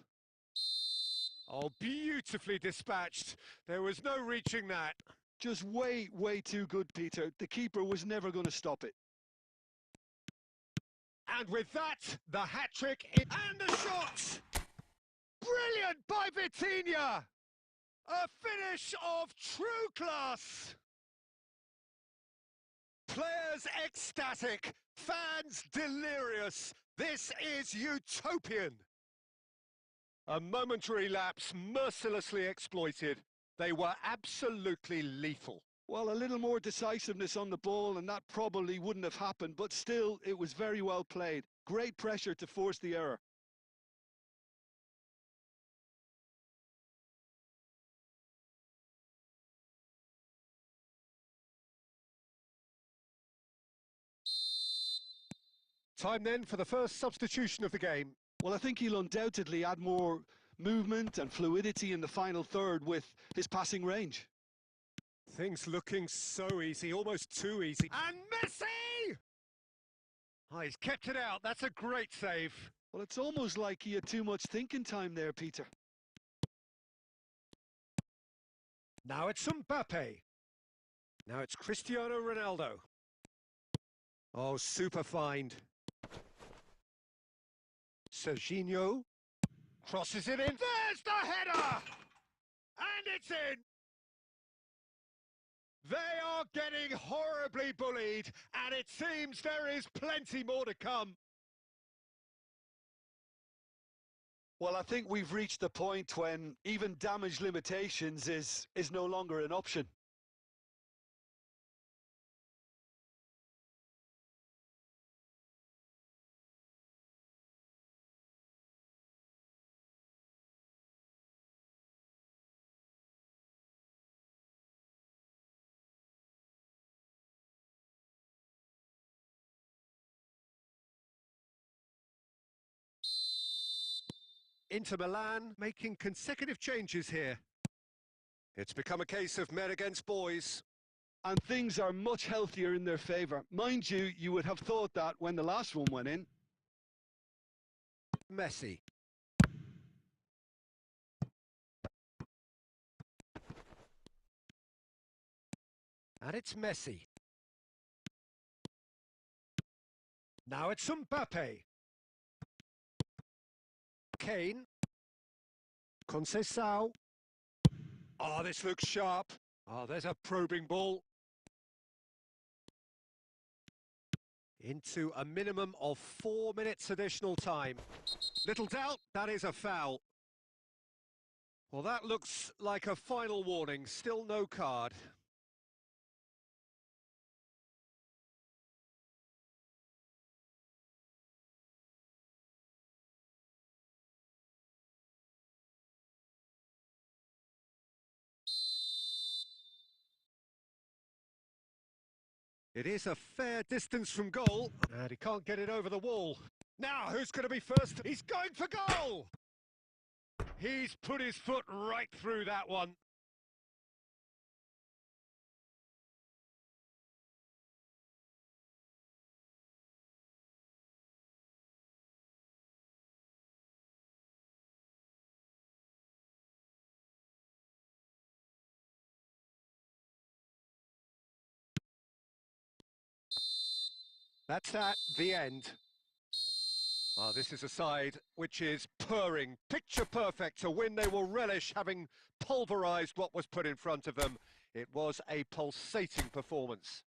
Oh, beautifully dispatched. There was no reaching that. Just way too good, Peter. The keeper was never going to stop it. And with that, the hat-trick and the shot! Brilliant by Vitinha! A finish of true class! Players ecstatic, fans delirious. This is utopian. A momentary lapse mercilessly exploited. They were absolutely lethal. Well, a little more decisiveness on the ball and that probably wouldn't have happened, but still, it was very well played. Great pressure to force the error. Time then for the first substitution of the game. Well, I think he'll undoubtedly add more movement and fluidity in the final third with his passing range. Things looking so easy, almost too easy. And Messi! Oh, he's kept it out. That's a great save. Well, it's almost like he had too much thinking time there, Peter. Now it's Mbappe. Now it's Cristiano Ronaldo. Oh, super find. Serginho crosses it in. There's the header! And it's in! They are getting horribly bullied, and it seems there is plenty more to come. Well, I think we've reached the point when even damage limitations is no longer an option. Inter Milan making consecutive changes here. It's become a case of men against boys. And things are much healthier in their favour. Mind you, you would have thought that when the last one went in. Messi. And it's Messi. Now it's Mbappe. Kane. Conceição. Oh, this looks sharp. Oh, there's a probing ball. Into a minimum of 4 minutes additional time. Little doubt, that is a foul. Well, that looks like a final warning. Still no card. It is a fair distance from goal, and he can't get it over the wall. Now, who's going to be first? He's going for goal! He's put his foot right through that one. That's at the end. Oh, this is a side which is purring, picture perfect, a win they will relish, having pulverised what was put in front of them. It was a pulsating performance.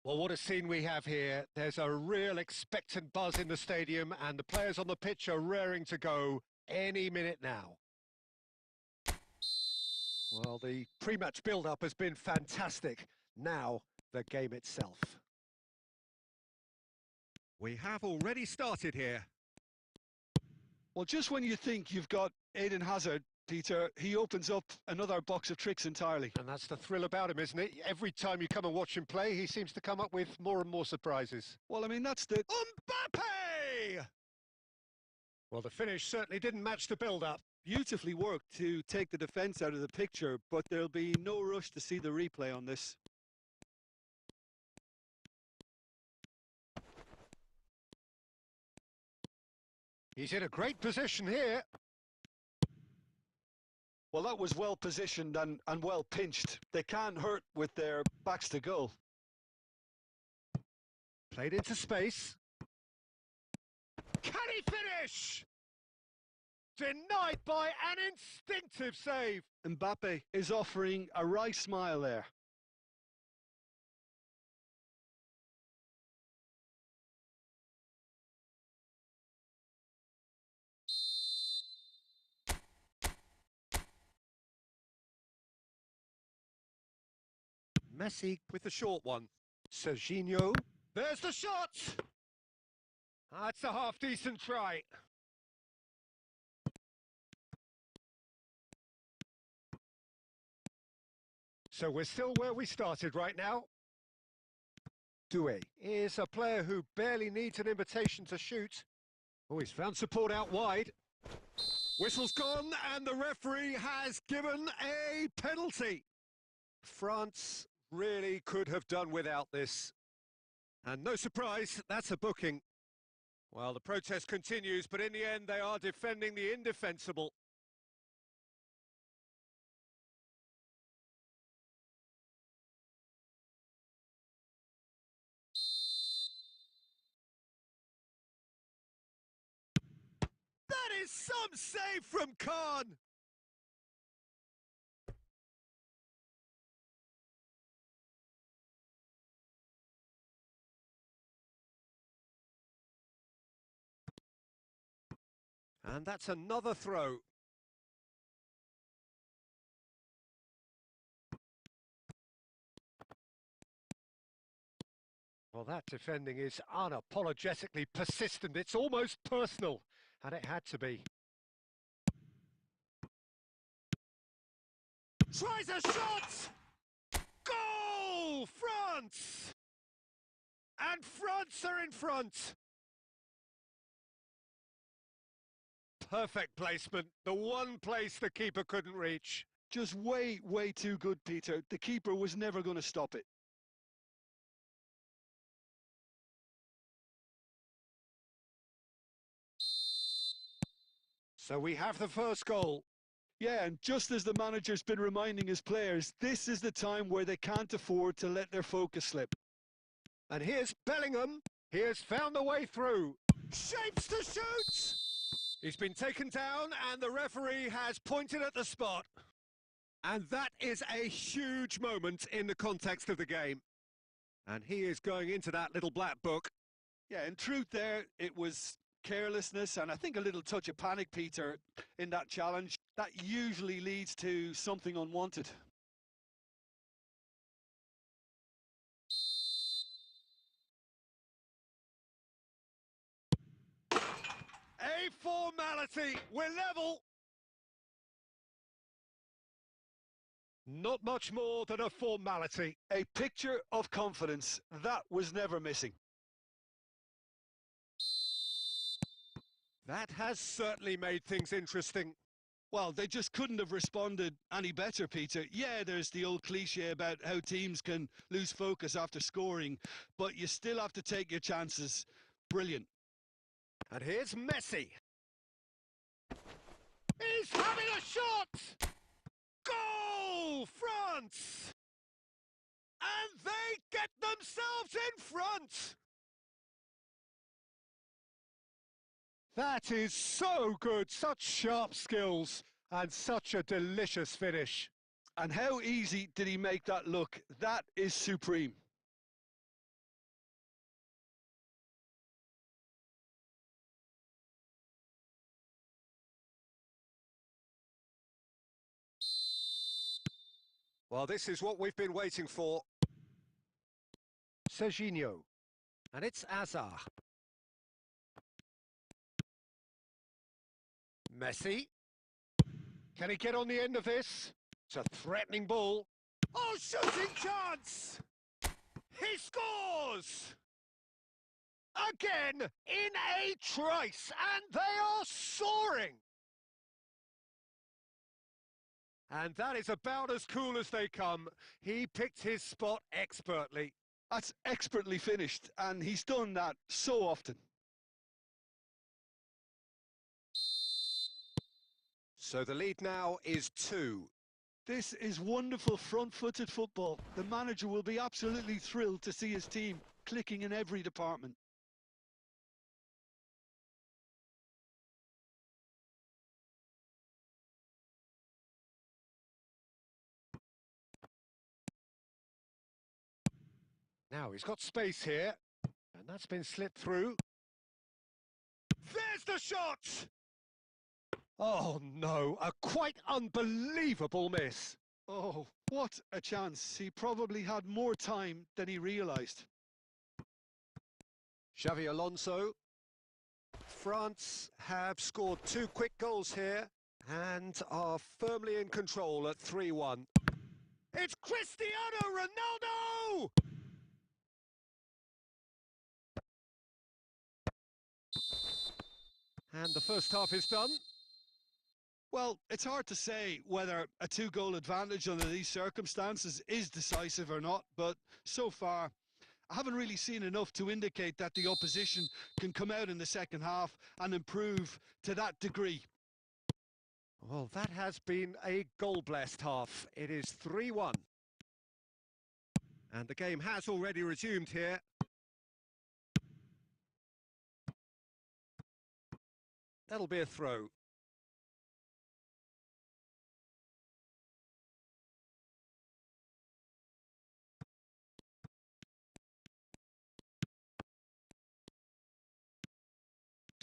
Well, what a scene we have here. There's a real expectant buzz in the stadium, and the players on the pitch are raring to go any minute now. Well, the pre-match build-up has been fantastic. Now, the game itself. We have already started here. Well, just when you think you've got Eden Hazard Peter. He opens up another box of tricks entirely. And that's the thrill about him, isn't it? Every time you come and watch him play, he seems to come up with more and more surprises. Well, I mean, that's the... Mbappe! Well, the finish certainly didn't match the build-up. Beautifully worked to take the defence out of the picture, but there'll be no rush to see the replay on this. He's in a great position here. Well, that was well positioned and well pinched. They can't hurt with their backs to goal. Played into space. Can he finish? Denied by an instinctive save. Mbappe is offering a wry smile there. Messi with the short one. Serginho. There's the shot! That's a half-decent try. So we're still where we started right now. Doué is a player who barely needs an invitation to shoot. Oh, he's found support out wide. Whistle's gone and the referee has given a penalty. France really could have done without this. And no surprise, that's a booking. Well, the protest continues, but in the end they are defending the indefensible. That is some save from Khan! And that's another throw. Well, that defending is unapologetically persistent. It's almost personal, and it had to be. Tries a shot! Goal! France! And France are in front! Perfect placement, the one place the keeper couldn't reach. Just way too good, Peter. The keeper was never going to stop it. So we have the first goal. Yeah, and just as the manager's been reminding his players, this is the time where they can't afford to let their focus slip. And here's Bellingham. He has found the way through. Shapes to shoot! He's been taken down and the referee has pointed at the spot. And that is a huge moment in the context of the game. And he is going into that little black book. Yeah, in truth there, it was carelessness and I think a little touch of panic, Peter, in that challenge. That usually leads to something unwanted. A formality. We're level. Not much more than a formality. A picture of confidence. That was never missing. That has certainly made things interesting. Well, they just couldn't have responded any better, Peter. Yeah, there's the old cliche about how teams can lose focus after scoring, but you still have to take your chances. Brilliant. And here's Messi. He's having a shot! Goal, France! And they get themselves in front! That is so good, such sharp skills, and such a delicious finish. And how easy did he make that look? That is supreme. Well, this is what we've been waiting for. Serginho. And it's Hazard. Messi. Can he get on the end of this? It's a threatening ball. Oh, shooting chance! He scores! Again, in a trice, and they are soaring! And that is about as cool as they come. He picked his spot expertly. That's expertly finished, and he's done that so often. So the lead now is 2. This is wonderful front-footed football. The manager will be absolutely thrilled to see his team clicking in every department. Now he's got space here, and that's been slipped through. There's the shot! Oh no, a quite unbelievable miss. Oh, what a chance. He probably had more time than he realised. Xavi Alonso. France have scored 2 quick goals here and are firmly in control at 3-1. It's Cristiano Ronaldo! And the first half is done. Well, it's hard to say whether a 2-goal advantage under these circumstances is decisive or not, but so far, I haven't really seen enough to indicate that the opposition can come out in the second half and improve to that degree. Well, that has been a goal-blessed half. It is 3-1. And the game has already resumed here. That'll be a throw.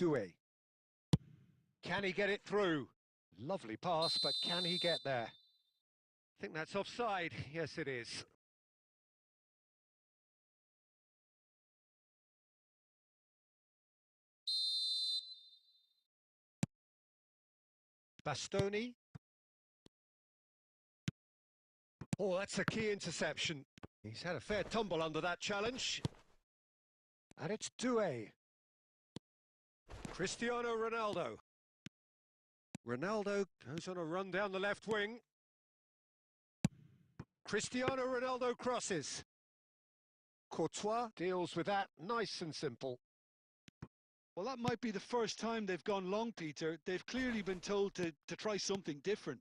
Doué. Can he get it through? Lovely pass, but can he get there? I think that's offside. Yes, it is. Bastoni. Oh, that's a key interception. He's had a fair tumble under that challenge. And it's Doué. Cristiano Ronaldo. Ronaldo goes on a run down the left wing. Cristiano Ronaldo crosses. Courtois deals with that nice and simple. Well, that might be the first time they've gone long, Peter. They've clearly been told to try something different.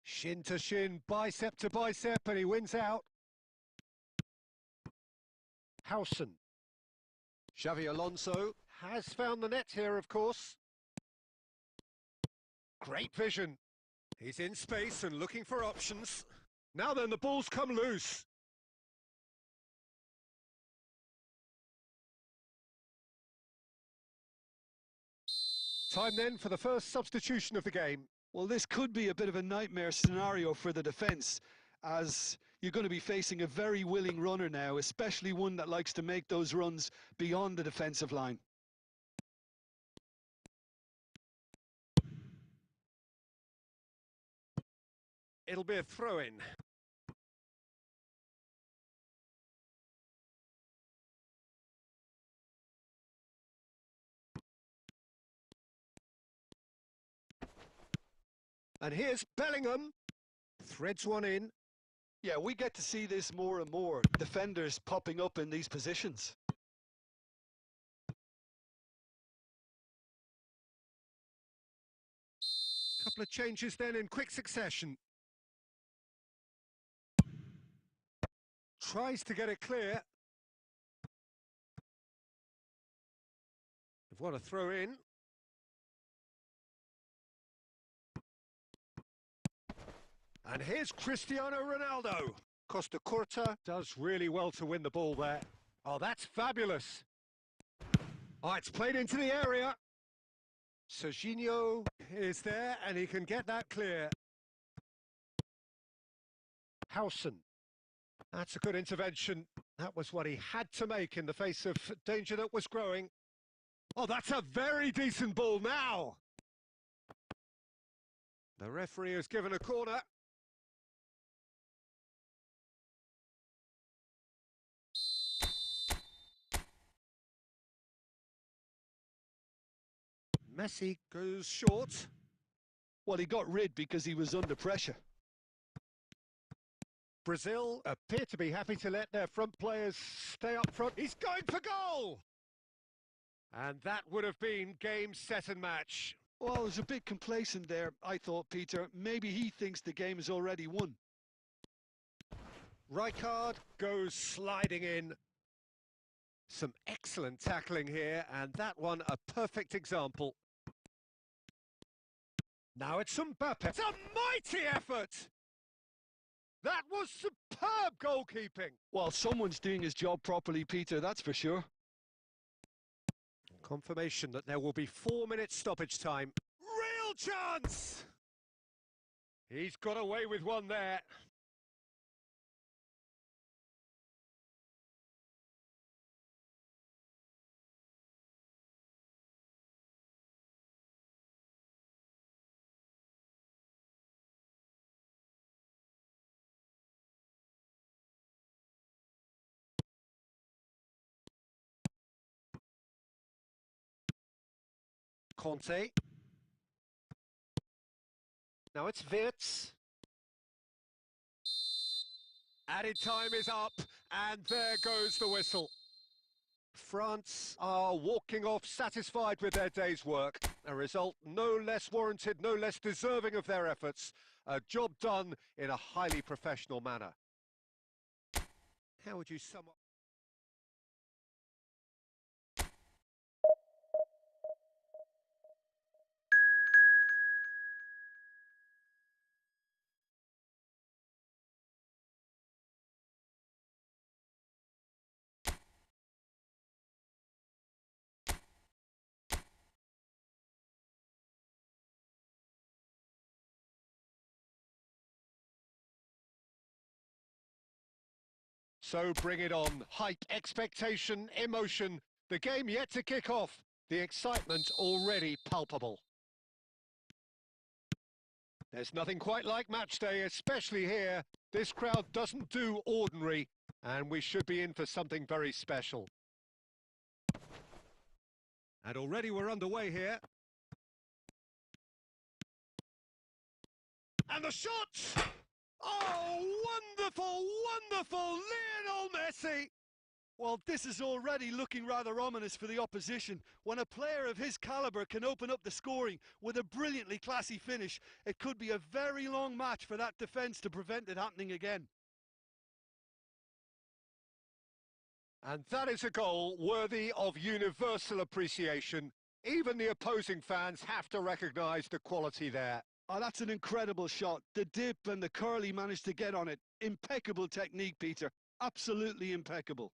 Shin to shin, bicep to bicep, and he wins out. Howson. Xavi Alonso has found the net here, of course. Great vision. He's in space and looking for options. Now then, the ball's come loose. Time then for the first substitution of the game. Well, this could be a bit of a nightmare scenario for the defence, as you're going to be facing a very willing runner now, especially one that likes to make those runs beyond the defensive line. It'll be a throw-in. And here's Bellingham. Threads one in. Yeah, we get to see this more and more. Defenders popping up in these positions. Couple of changes then in quick succession. Tries to get it clear. They've got a throw in. And here's Cristiano Ronaldo. Costa Curta does really well to win the ball there. Oh, that's fabulous. Oh, it's played into the area. Serginho is there and he can get that clear. Howson. That's a good intervention. That was what he had to make in the face of danger that was growing. Oh, that's a very decent ball now. The referee has given a corner. Messi goes short. Well, he got rid because he was under pressure. Brazil appear to be happy to let their front players stay up front. He's going for goal! And that would have been game, set and match. Well, I was a bit complacent there, I thought, Peter. Maybe he thinks the game is already won. Rijkaard goes sliding in. Some excellent tackling here, and that one a perfect example. Now it's Mbappe. It's a mighty effort! That was superb goalkeeping. Well, someone's doing his job properly, Peter, that's for sure. Confirmation that there will be 4 minutes stoppage time. Real chance! He's got away with one there. Conte. Now it's Wirtz. Added time is up, and there goes the whistle. France are walking off satisfied with their day's work. A result no less warranted, no less deserving of their efforts. A job done in a highly professional manner. How would you sum up? So bring it on. Hype, expectation, emotion. The game yet to kick off. The excitement already palpable. There's nothing quite like match day, especially here. This crowd doesn't do ordinary, and we should be in for something very special. And already we're underway here. And the shot! Oh, wonderful, wonderful Lionel Messi! Well, this is already looking rather ominous for the opposition. When a player of his calibre can open up the scoring with a brilliantly classy finish, it could be a very long match for that defence to prevent it happening again. And that is a goal worthy of universal appreciation. Even the opposing fans have to recognise the quality there. Oh, that's an incredible shot. The dip and the curl he managed to get on it. Impeccable technique, Peter. Absolutely impeccable.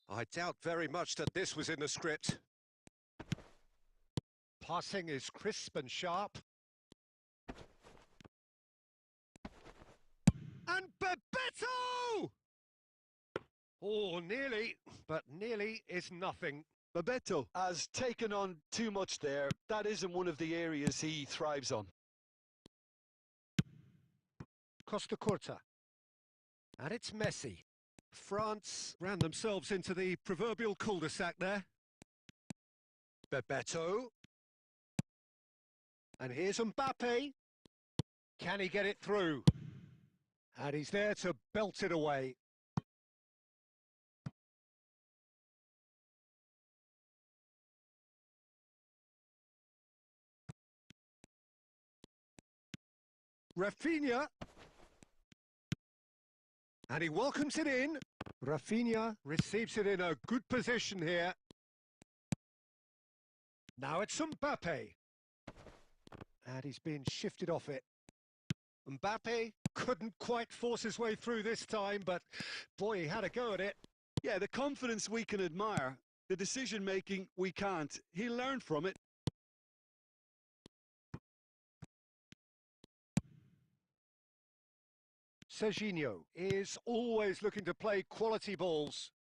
I doubt very much that this was in the script. Passing is crisp and sharp. And Bebeto! Oh, nearly, but nearly is nothing. Bebeto has taken on too much there. That isn't one of the areas he thrives on. Costa Curta. And it's Messi. France ran themselves into the proverbial cul-de-sac there. Bebeto. And here's Mbappe. Can he get it through? And he's there to belt it away. Rafinha. And he welcomes it in. Rafinha receives it in a good position here. Now it's Mbappe. And he's been shifted off it. Mbappe couldn't quite force his way through this time, but boy, he had a go at it. Yeah, the confidence we can admire. The decision-making we can't. He learned from it. Serginho is always looking to play quality balls.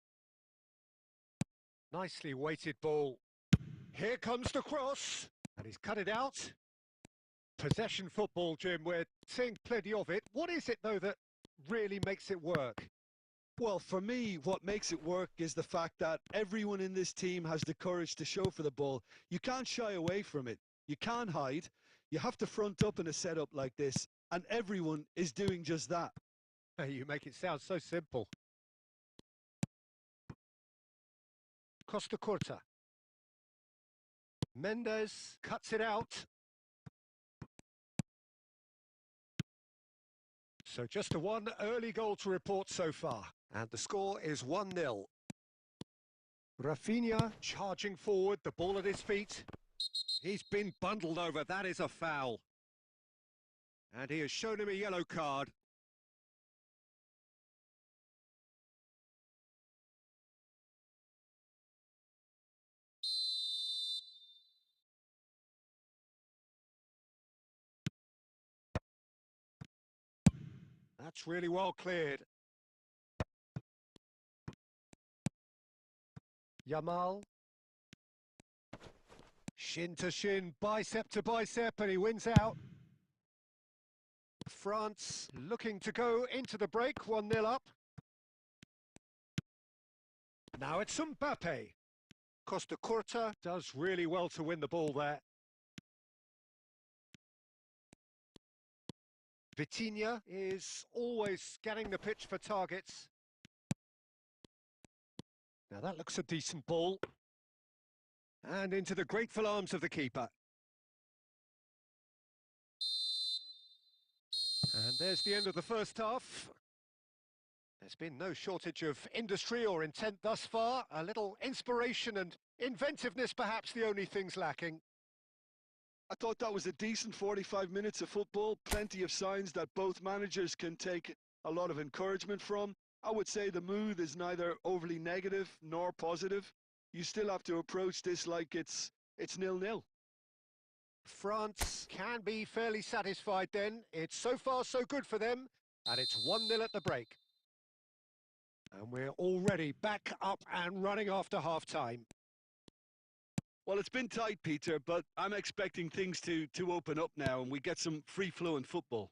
Nicely weighted ball. Here comes the cross, and he's cut it out. Possession football, Jim, we're seeing plenty of it. What is it, though, that really makes it work? Well, for me, what makes it work is the fact that everyone in this team has the courage to show for the ball. You can't shy away from it. You can't hide. You have to front up in a setup like this, and everyone is doing just that. You make it sound so simple. Costa Curta. Mendes cuts it out. So just a one early goal to report so far. And the score is 1-0. Rafinha charging forward, the ball at his feet. He's been bundled over, that is a foul. And he has shown him a yellow card. That's really well cleared. Yamal. Shin to shin, bicep to bicep, and he wins out. France looking to go into the break, 1-0 up. Now it's Mbappe. Costa Curta does really well to win the ball there. Vitinha is always scanning the pitch for targets. Now that looks a decent ball. And into the grateful arms of the keeper. And there's the end of the first half. There's been no shortage of industry or intent thus far. A little inspiration and inventiveness, perhaps the only things lacking. I thought that was a decent 45 minutes of football. Plenty of signs that both managers can take a lot of encouragement from. I would say the mood is neither overly negative nor positive. You still have to approach this like it's 0-0. France can be fairly satisfied then. It's so far so good for them, and it's 1-0 at the break. And we're already back up and running after half-time. Well, it's been tight, Peter, but I'm expecting things to open up now and we get some free-flowing football.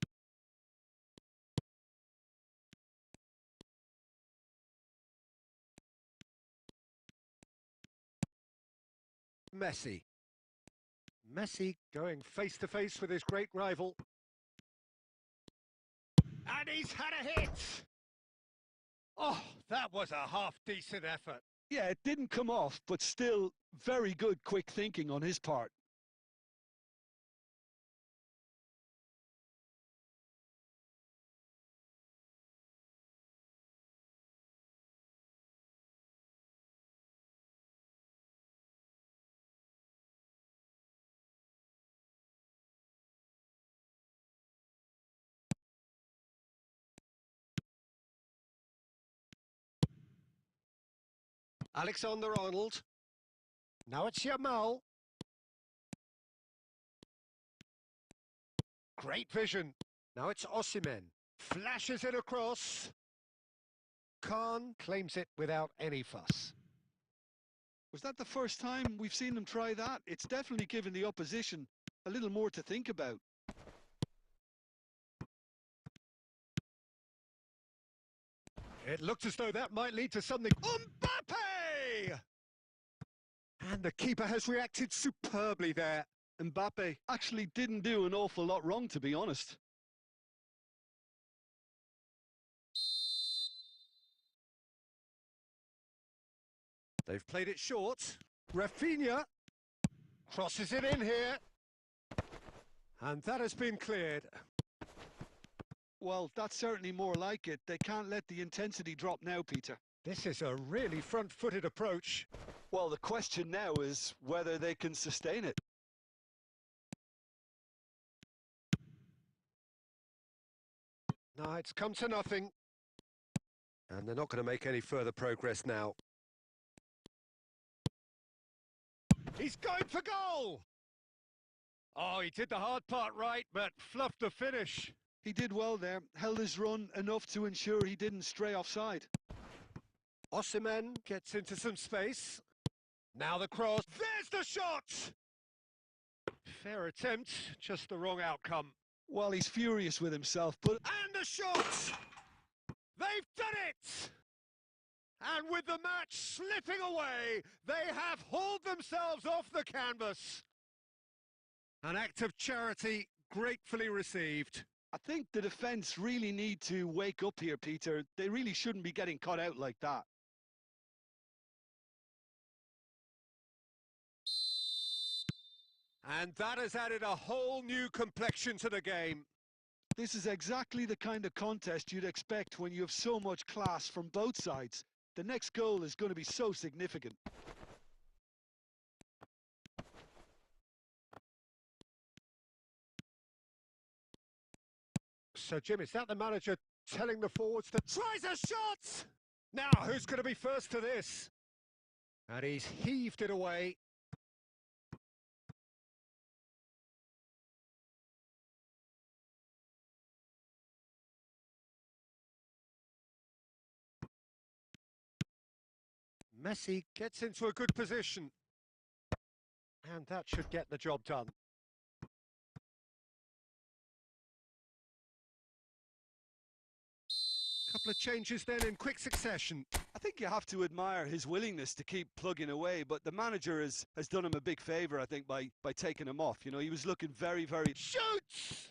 Messi. Messi going face-to-face with his great rival. And he's had a hit! Oh, that was a half-decent effort. Yeah, it didn't come off, but still very good quick thinking on his part. Alexander-Arnold. Now it's Yamal. Great vision. Now it's Osimhen. Flashes it across. Khan claims it without any fuss. Was that the first time we've seen them try that? It's definitely given the opposition a little more to think about. It looked as though that might lead to something. Mbappe! And the keeper has reacted superbly there. Mbappe actually didn't do an awful lot wrong, to be honest. They've played it short. Rafinha crosses it in here. And that has been cleared. Well, that's certainly more like it. They can't let the intensity drop now, Peter. This is a really front-footed approach. Well, the question now is whether they can sustain it. No, it's come to nothing. And they're not going to make any further progress now. He's going for goal! Oh, he did the hard part right, but fluffed the finish. He did well there, held his run enough to ensure he didn't stray offside. Osimhen gets into some space. Now the cross. There's the shot! Fair attempt, just the wrong outcome. Well, he's furious with himself, but... And the shot! They've done it! And with the match slipping away, they have hauled themselves off the canvas. An act of charity gratefully received. I think the defence really need to wake up here, Peter. They really shouldn't be getting caught out like that. And that has added a whole new complexion to the game. This is exactly the kind of contest you'd expect when you have so much class from both sides. The next goal is going to be so significant. So, Jim, is that the manager telling the forwards to tries a shot? Now, who's going to be first to this? And he's heaved it away. Messi gets into a good position. And that should get the job done. Couple of changes then in quick succession. I think you have to admire his willingness to keep plugging away, but the manager has done him a big favour, I think, by taking him off. You know, he was looking very... Shoots!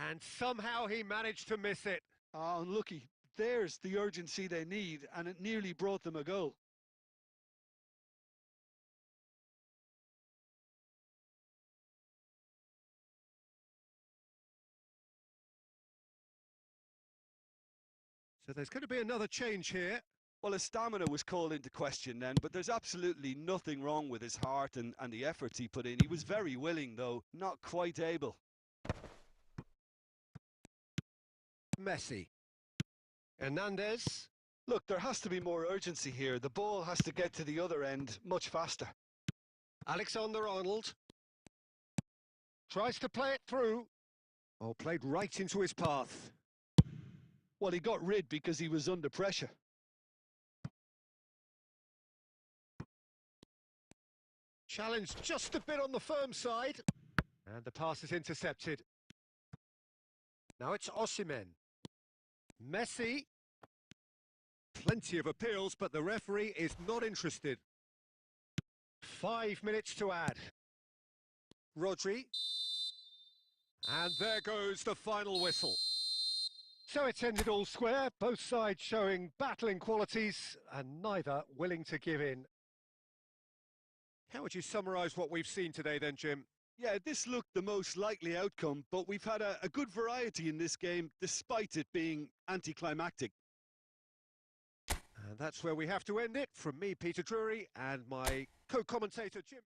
And somehow he managed to miss it. Oh, unlucky. There's the urgency they need, and it nearly brought them a goal. So there's going to be another change here. Well, his stamina was called into question then, but there's absolutely nothing wrong with his heart and the efforts he put in. He was very willing, though, not quite able. Messi. Hernandez. Look, there has to be more urgency here. The ball has to get to the other end much faster. Alexander-Arnold. Tries to play it through. Oh, played right into his path. Well, he got rid because he was under pressure. Challenged just a bit on the firm side. And the pass is intercepted. Now it's Osimhen. Messi. Plenty of appeals, but the referee is not interested. 5 minutes to add. Rodri. And there goes the final whistle. So it's ended all square, both sides showing battling qualities and neither willing to give in. How would you summarise what we've seen today then, Jim? Yeah, this looked the most likely outcome, but we've had a good variety in this game, despite it being anticlimactic. And that's where we have to end it. From me, Peter Drury, and my co-commentator, Jim.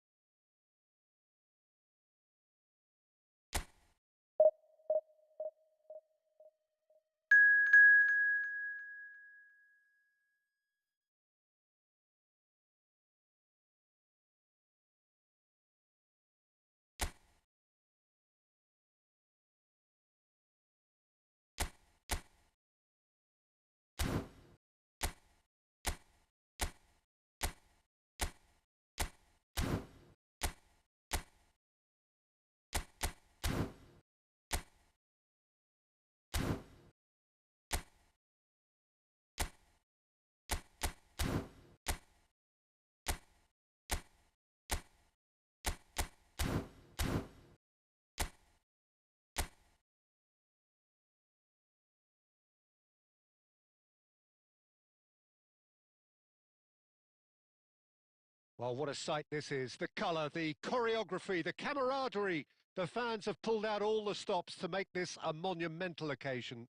Well, what a sight this is. The colour, the choreography, the camaraderie. The fans have pulled out all the stops to make this a monumental occasion.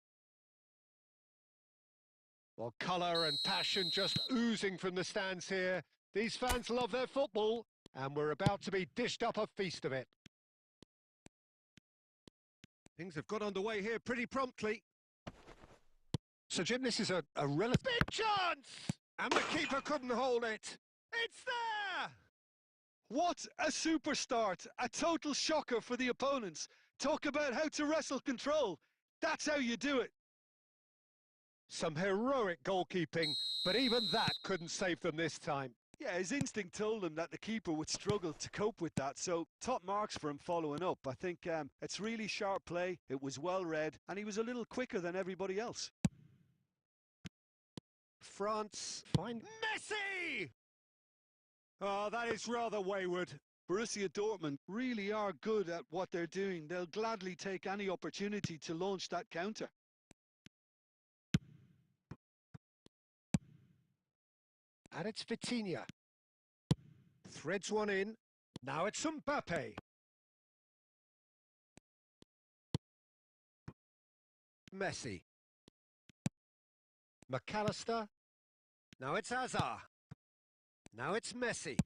Well, colour and passion just oozing from the stands here. These fans love their football, and we're about to be dished up a feast of it. Things have got underway here pretty promptly. So, Jim, this is a relative big chance! And the keeper couldn't hold it. It's there! What a super start! A total shocker for the opponents. Talk about how to wrestle control. That's how you do it. Some heroic goalkeeping, but even that couldn't save them this time. Yeah, his instinct told him that the keeper would struggle to cope with that, so top marks for him following up. I think it's really sharp play, it was well read, and he was a little quicker than everybody else. France find Messi! Oh, that is rather wayward. Borussia Dortmund really are good at what they're doing. They'll gladly take any opportunity to launch that counter. And it's Vitinha. Threads one in. Now it's Mbappe. Messi. McAllister. Now it's Hazard. Now it's Messi.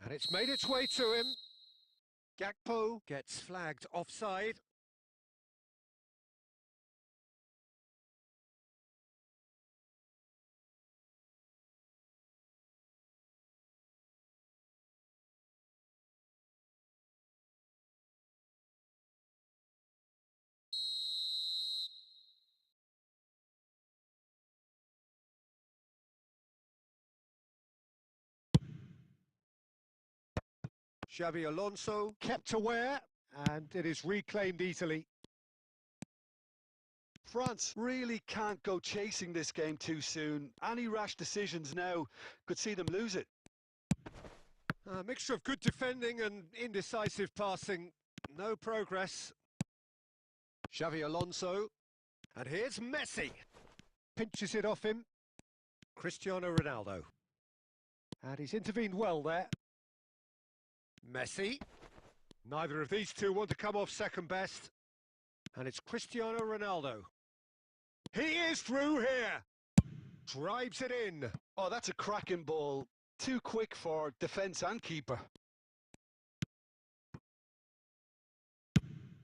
And it's made its way to him. Gakpo gets flagged offside. Xavi Alonso kept aware, and it is reclaimed easily. France really can't go chasing this game too soon. Any rash decisions now could see them lose it. A mixture of good defending and indecisive passing. No progress. Xavi Alonso. And here's Messi. Pinches it off him. Cristiano Ronaldo. And he's intervened well there. Messi. Neither of these two want to come off second best. And it's Cristiano Ronaldo. He is through here. Drives it in. Oh, that's a cracking ball. Too quick for defence and keeper.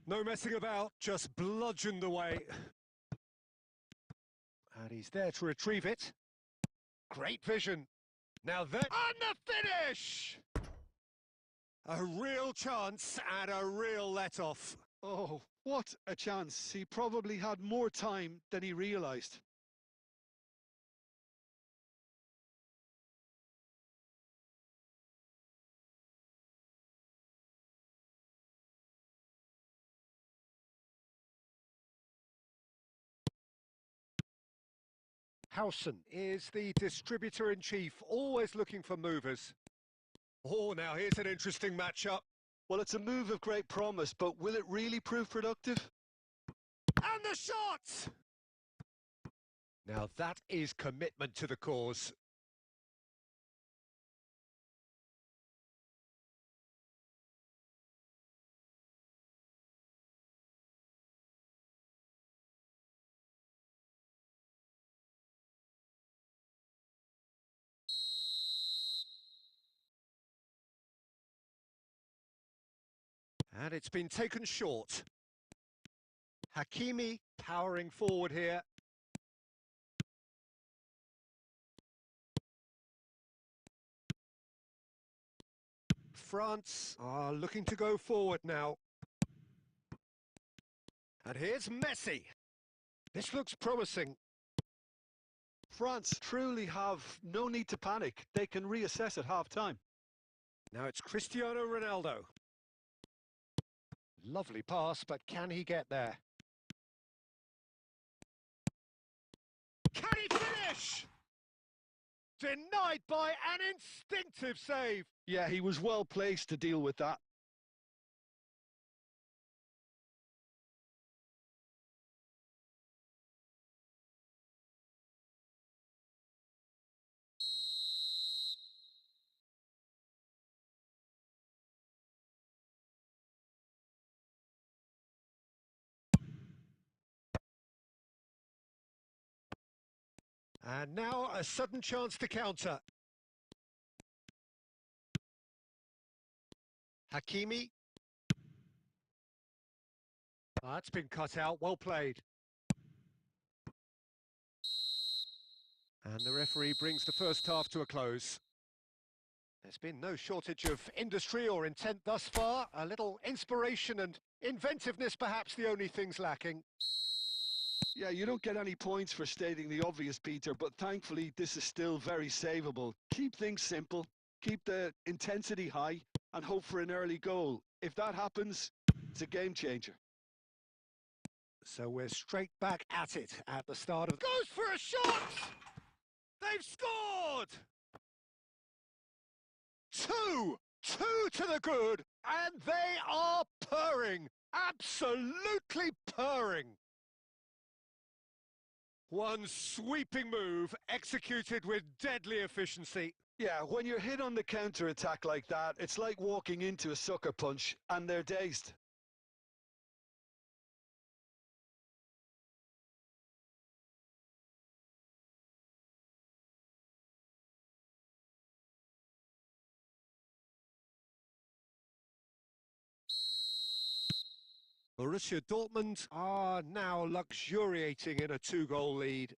No messing about, just bludgeoned away. And he's there to retrieve it. Great vision. Now that... And the finish! A real chance and a real let-off. Oh, what a chance. He probably had more time than he realised. Howson is the distributor-in-chief, always looking for movers. Oh, now here's an interesting matchup. Well, it's a move of great promise, but will it really prove productive? And the shot! Now that is commitment to the cause. And it's been taken short. Hakimi powering forward here. France are looking to go forward now. And here's Messi. This looks promising. France truly have no need to panic. They can reassess at half-time. Now it's Cristiano Ronaldo. Lovely pass, but can he get there? Can he finish? Denied by an instinctive save. Yeah, he was well placed to deal with that. And now a sudden chance to counter. Hakimi. That's been cut out, well played. And the referee brings the first half to a close. There's been no shortage of industry or intent thus far. A little inspiration and inventiveness, perhaps the only things lacking. Yeah, you don't get any points for stating the obvious, Peter, but thankfully this is still very savable. Keep things simple, keep the intensity high, and hope for an early goal. If that happens, it's a game changer. So we're straight back at it at the start of... Goes for a shot! They've scored! Two to the good, and they are purring, absolutely purring. One sweeping move executed with deadly efficiency. Yeah, when you're hit on the counter-attack like that, it's like walking into a sucker punch, and they're dazed. Borussia Dortmund are now luxuriating in a two-goal lead.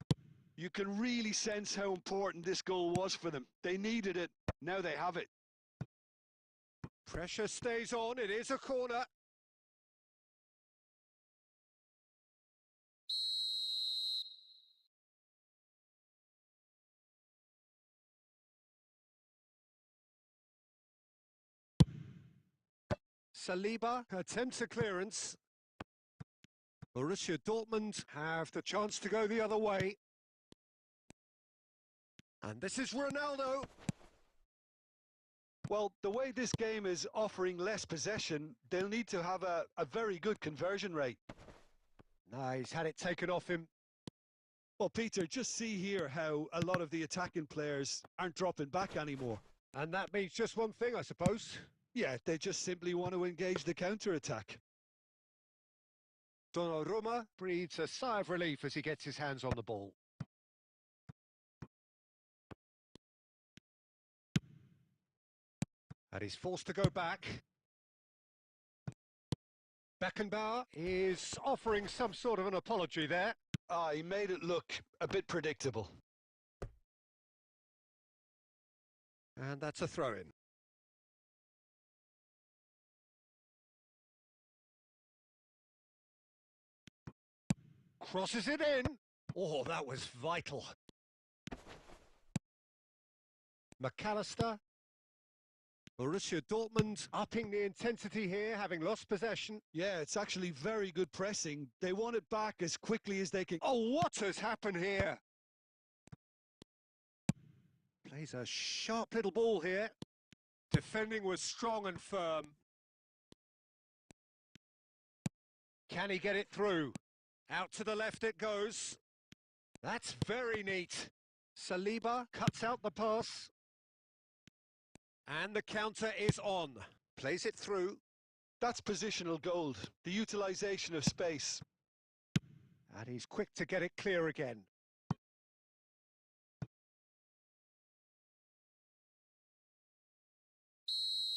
You can really sense how important this goal was for them. They needed it, now they have it. Pressure stays on, it is a corner. Saliba attempts a clearance. Borussia Dortmund have the chance to go the other way. And this is Ronaldo. Well, the way this game is offering less possession, they'll need to have a very good conversion rate. No, he's had it taken off him. Well, Peter, just see here how a lot of the attacking players aren't dropping back anymore. And that means just one thing, I suppose. Yeah, they just simply want to engage the counter-attack. Donnarumma breathes a sigh of relief as he gets his hands on the ball. And he's forced to go back. Beckenbauer is offering some sort of an apology there. He made it look a bit predictable. And that's a throw-in. Crosses it in. Oh, that was vital. McAllister. Borussia Dortmund upping the intensity here, having lost possession. Yeah, it's actually very good pressing. They want it back as quickly as they can. Oh, what has happened here? Plays a sharp little ball here. Defending was strong and firm. Can he get it through? Out to the left it goes. That's very neat. Saliba cuts out the pass. And the counter is on. Plays it through. That's positional gold, the utilisation of space. And he's quick to get it clear again.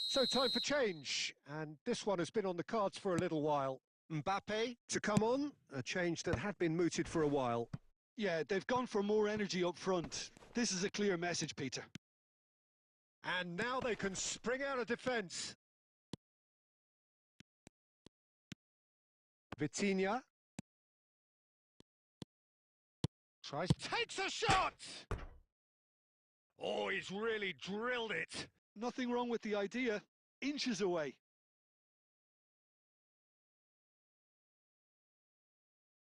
So time for change. And this one has been on the cards for a little while. Mbappe to come on, a change that had been mooted for a while. Yeah, they've gone for more energy up front. This is a clear message, Peter. And now they can spring out of defence. Vitinha. Takes a shot! Oh, he's really drilled it. Nothing wrong with the idea. Inches away.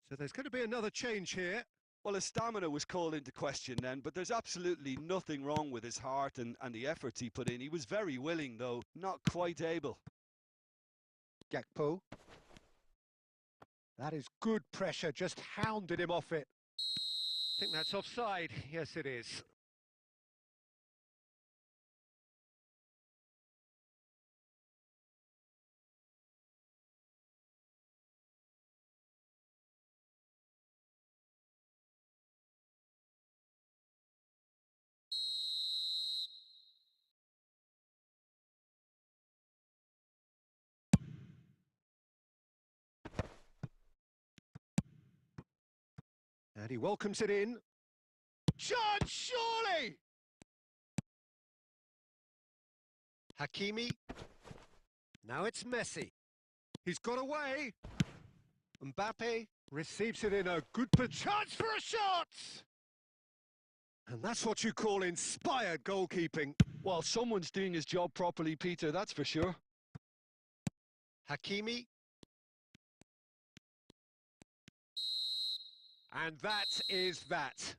So there's going to be another change here. Well, his stamina was called into question then, but there's absolutely nothing wrong with his heart and the efforts he put in. He was very willing, though, not quite able. Gakpo. That is good pressure, just hounded him off it. I think that's offside. Yes, it is. And he welcomes it in. Chance, surely! Hakimi. Now it's Messi. He's got away. Mbappe receives it in a good chance for a shot. And that's what you call inspired goalkeeping. Well, someone's doing his job properly, Peter, that's for sure. Hakimi. And that is that.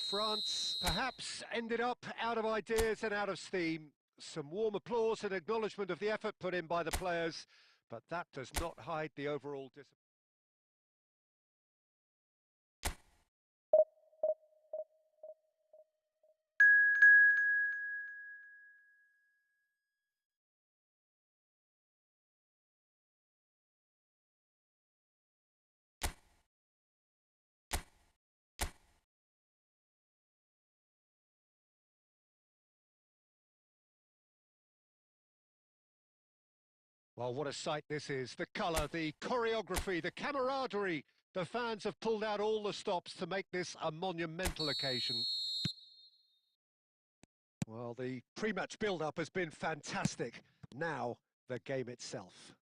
France perhaps ended up out of ideas and out of steam. Some warm applause and acknowledgement of the effort put in by the players, but that does not hide the overall disappointment. Well, what a sight this is. The colour, the choreography, the camaraderie. The fans have pulled out all the stops to make this a monumental occasion. Well, the pre-match build-up has been fantastic. Now, the game itself.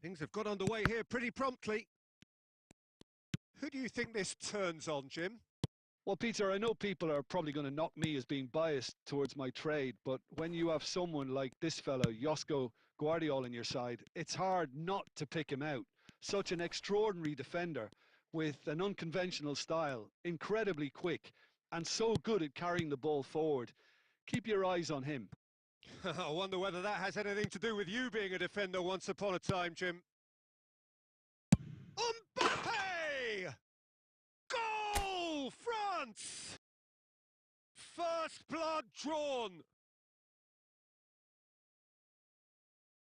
Things have got underway here pretty promptly. Who do you think this turns on, Jim? Well, Peter, I know people are probably going to knock me as being biased towards my trade, but when you have someone like this fellow, Josko Guardiola, on your side, it's hard not to pick him out. Such an extraordinary defender with an unconventional style, incredibly quick, and so good at carrying the ball forward. Keep your eyes on him. I wonder whether that has anything to do with you being a defender once upon a time, Jim. Mbappe! Goal! France! First blood drawn.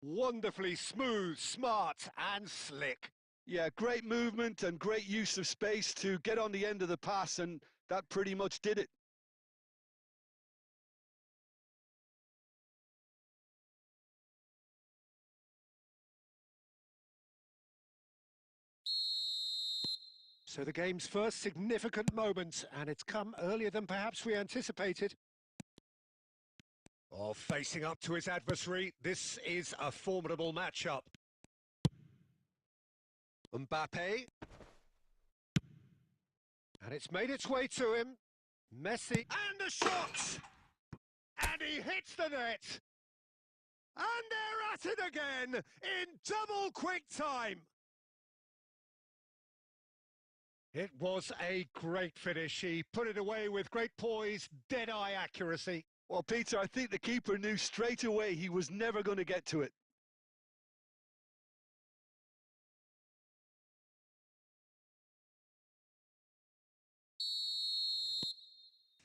Wonderfully smooth, smart and slick. Yeah, great movement and great use of space to get on the end of the pass, and that pretty much did it. So the game's first significant moment, and it's come earlier than perhaps we anticipated. Oh, facing up to his adversary, this is a formidable matchup. Mbappe. And it's made its way to him. Messi. And a shot! And he hits the net! And they're at it again in double quick time! It was a great finish. He put it away with great poise, dead-eye accuracy. Well, Peter, I think the keeper knew straight away he was never going to get to it.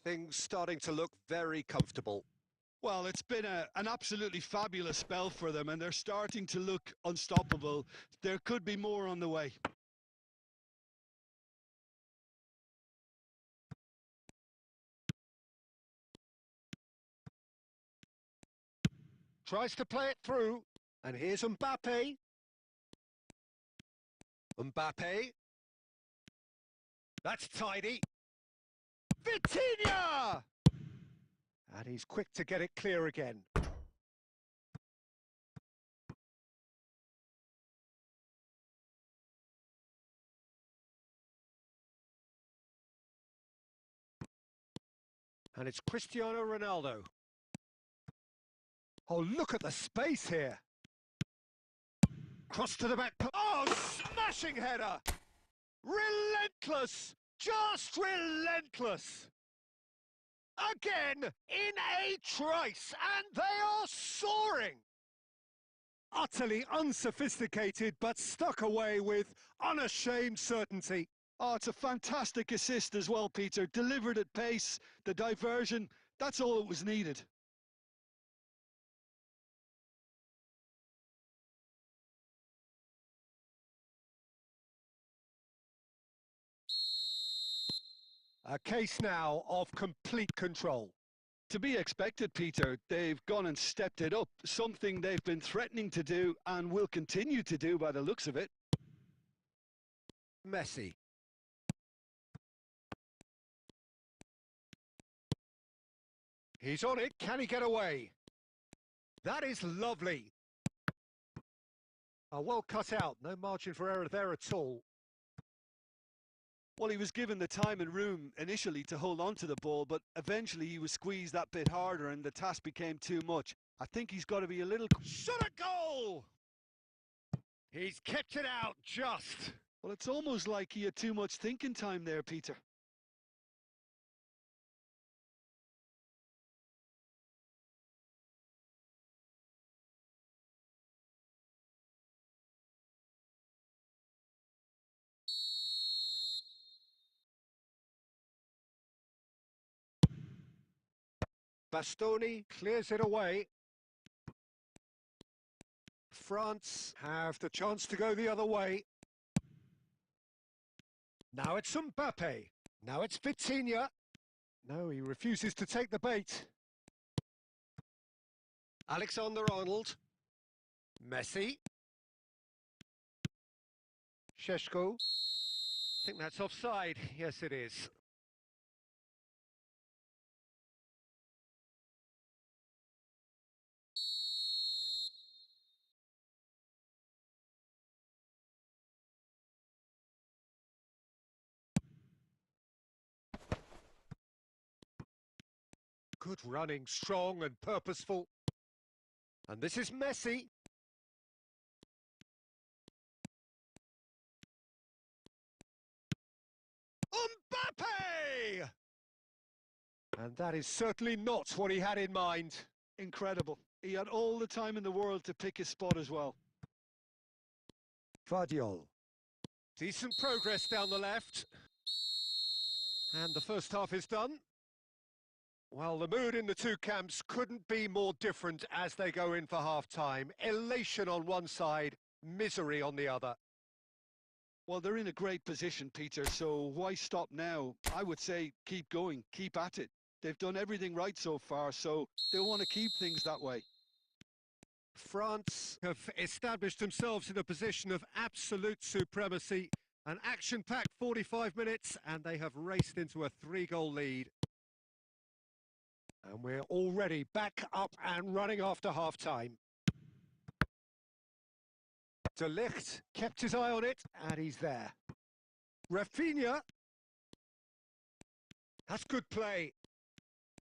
Things starting to look very comfortable. Well, it's been an absolutely fabulous spell for them, and they're starting to look unstoppable. There could be more on the way. Tries to play it through, and here's Mbappe. Mbappe. That's tidy. Vitinha! And he's quick to get it clear again. And it's Cristiano Ronaldo. Oh, look at the space here. Cross to the back. Oh, smashing header. Relentless. Just relentless. Again, in a trice, and they are soaring. Utterly unsophisticated, but stuck away with unashamed certainty. Oh, it's a fantastic assist as well, Peter. Delivered at pace, the diversion, that's all that was needed. A case now of complete control. To be expected, Peter. They've gone and stepped it up, something they've been threatening to do and will continue to do by the looks of it. Messi. He's on it. Can he get away? That is lovely. Well cut out. No margin for error there at all. Well, he was given the time and room initially to hold on to the ball, but eventually he was squeezed that bit harder and the task became too much. I think he's got to be a little... Shot a goal! He's kept it out just. Well, it's almost like he had too much thinking time there, Peter. Bastoni clears it away. France have the chance to go the other way. Now it's Mbappe. Now it's Vitinha. No, he refuses to take the bait. Alexander-Arnold. Messi. Šeško. I think that's offside. Yes, it is. Good running, strong and purposeful. And this is Messi. Mbappe! And that is certainly not what he had in mind. Incredible. He had all the time in the world to pick his spot as well. Vardiol. Decent progress down the left. And the first half is done. Well, the mood in the two camps couldn't be more different as they go in for half-time. Elation on one side, misery on the other. Well, they're in a great position, Peter, so why stop now? I would say keep going, keep at it. They've done everything right so far, so they'll want to keep things that way. France have established themselves in a position of absolute supremacy. An action-packed 45 minutes, and they have raced into a 3-goal lead. And we're already back up and running after half-time. De Ligt kept his eye on it, and he's there. Rafinha. That's good play.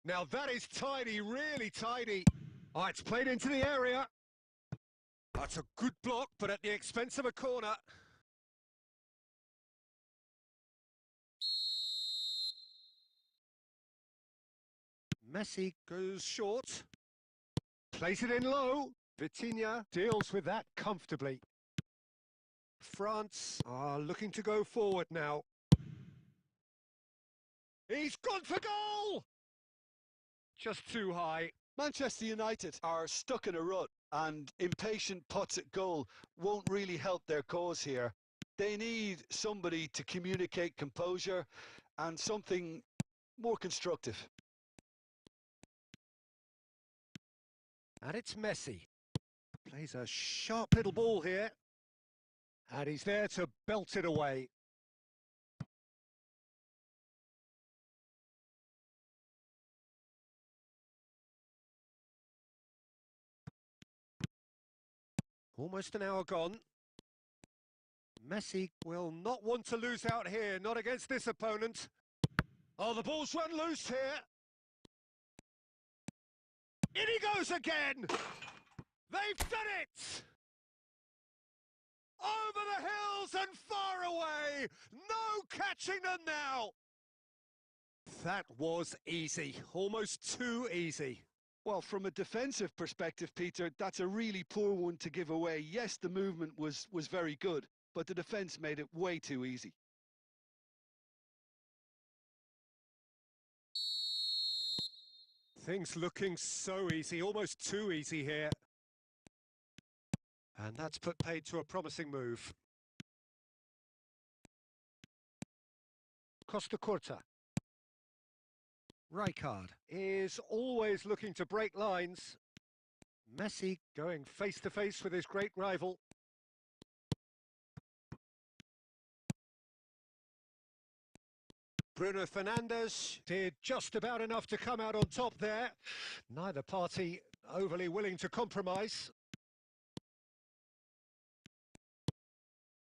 Now that is tidy, really tidy. Oh, it's played into the area. That's a good block, but at the expense of a corner. Messi goes short. Plays it in low. Vitinha deals with that comfortably. France are looking to go forward now. He's gone for goal! Just too high. Manchester United are stuck in a rut, and impatient putts at goal won't really help their cause here. They need somebody to communicate composure and something more constructive. And it's Messi. Plays a sharp little ball here. And he's there to belt it away. Almost an hour gone. Messi will not want to lose out here, not against this opponent. Oh, the ball's run loose here. In he goes again! They've done it! Over the hills and far away! No catching them now! That was easy, almost too easy. Well, from a defensive perspective, Peter, that's a really poor one to give away. Yes, the movement was very good, but the defence made it way too easy. Things looking so easy, almost too easy here. And that's put paid to a promising move. Costa Curta. Rijkaard is always looking to break lines. Messi going face-to-face with his great rival. Bruno Fernandes did just about enough to come out on top there. Neither party overly willing to compromise.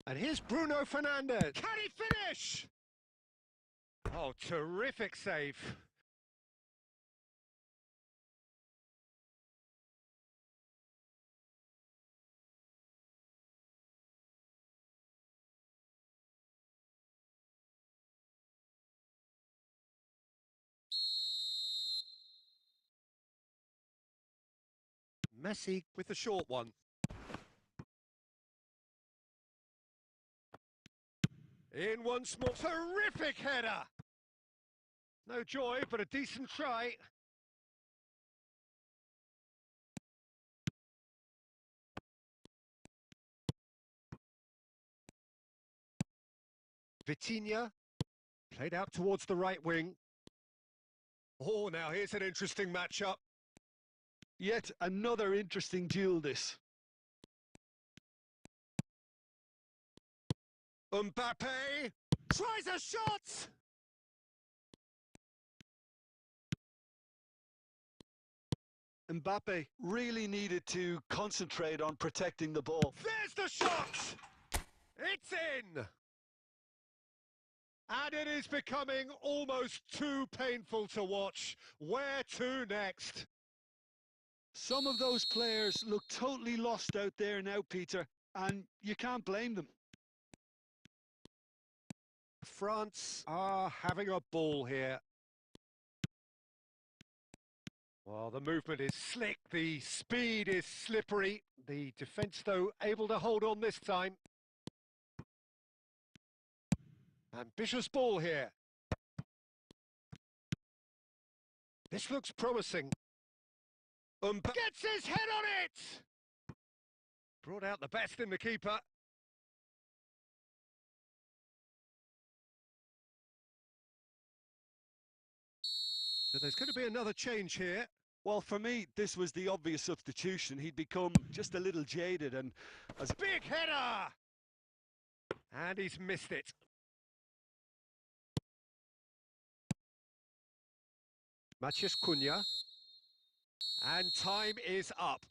And here's Bruno Fernandes. Can he finish? Oh, terrific save. Messi with the short one. In once more. Terrific header! No joy, but a decent try. Vitinha played out towards the right wing. Oh, now here's an interesting matchup. Yet another interesting duel, this. Mbappe tries a shot! Mbappe really needed to concentrate on protecting the ball. There's the shot! It's in! And it is becoming almost too painful to watch. Where to next? Some of those players look totally lost out there now, Peter, and you can't blame them. France are having a ball here. Well, the movement is slick, the speed is slippery. The defence, though, able to hold on this time. Ambitious ball here. This looks promising. Gets his head on it! Brought out the best in the keeper. So there's going to be another change here. Well, for me, this was the obvious substitution. He'd become just a little jaded and... Big header! And he's missed it. Matheus Cunha. And time is up.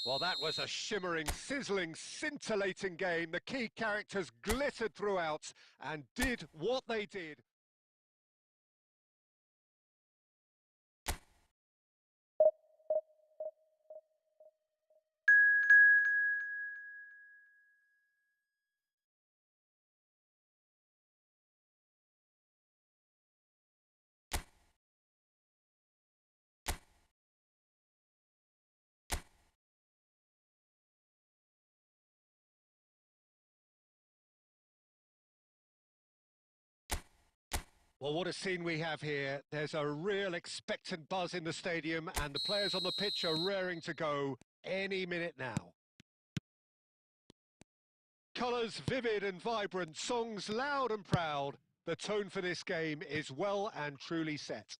Well, that was a shimmering, sizzling, scintillating game. The key characters glittered throughout and did what they did. Well, what a scene we have here. There's a real expectant buzz in the stadium and the players on the pitch are raring to go any minute now. Colours vivid and vibrant, songs loud and proud. The tone for this game is well and truly set.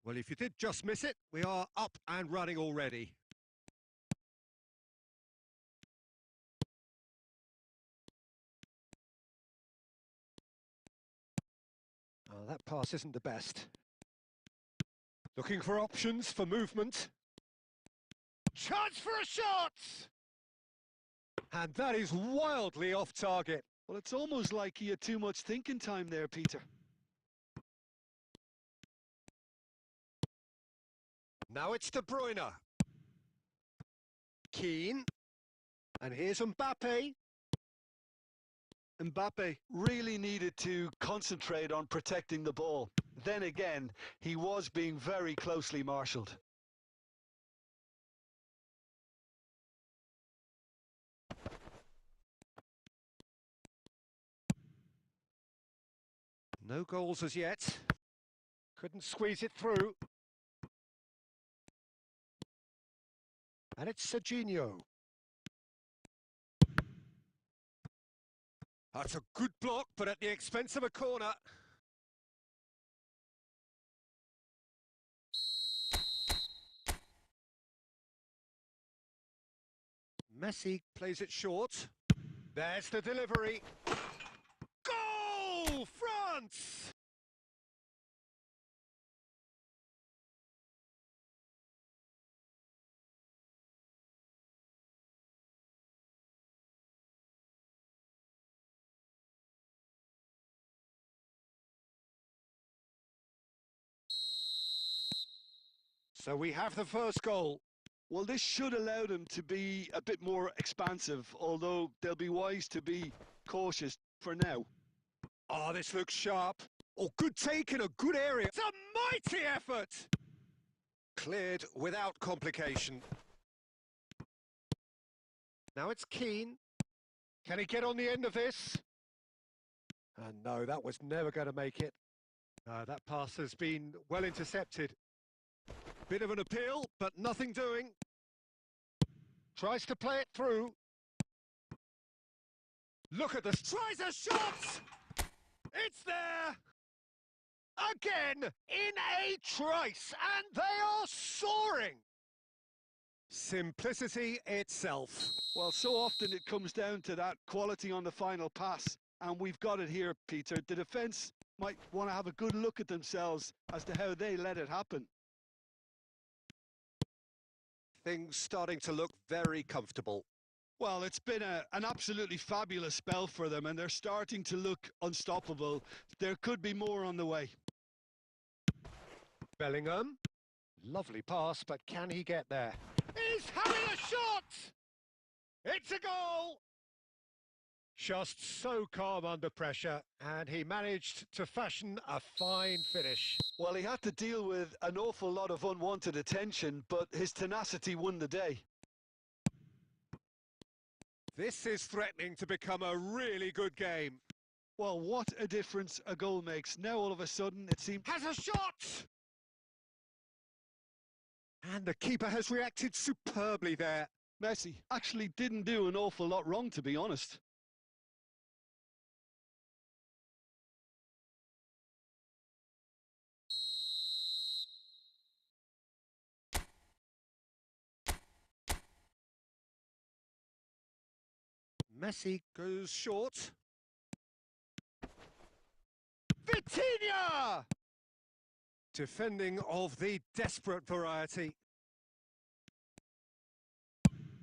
Well, if you did just miss it, we are up and running already. Oh, that pass isn't the best. Looking for options for movement. Chance for a shot! And that is wildly off target. Well, it's almost like he had too much thinking time there, Peter. Now it's De Bruyne. Keane. And here's Mbappe. Mbappe really needed to concentrate on protecting the ball. Then again, he was being very closely marshalled. No goals as yet. Couldn't squeeze it through. And it's Serginho. That's a good block, but at the expense of a corner. Messi plays it short. There's the delivery. Goal! goal, France! So we have the first goal. Well, this should allow them to be a bit more expansive, although they'll be wise to be cautious for now. Oh, this looks sharp. Oh, good take in a good area. It's a mighty effort! Cleared without complication. Now it's Keane. Can he get on the end of this? And no, that was never going to make it. That pass has been well intercepted. Bit of an appeal, but nothing doing. Tries to play it through. Look at this. Tries a shot! It's there! Again, in a trice, and they are soaring! Simplicity itself. Well, so often it comes down to that quality on the final pass, and we've got it here, Peter. The defence might want to have a good look at themselves as to how they let it happen. Things starting to look very comfortable. Well, it's been an absolutely fabulous spell for them, and they're starting to look unstoppable. There could be more on the way. Bellingham. Lovely pass, but can he get there? He's having a shot! It's a goal! Just so calm under pressure, and he managed to fashion a fine finish. Well, he had to deal with an awful lot of unwanted attention, but his tenacity won the day. This is threatening to become a really good game. Well, what a difference a goal makes. Now all of a sudden it seems... Has a shot! And the keeper has reacted superbly there. Messi actually didn't do an awful lot wrong, to be honest. Messi goes short. Vitinha! Defending of the desperate variety.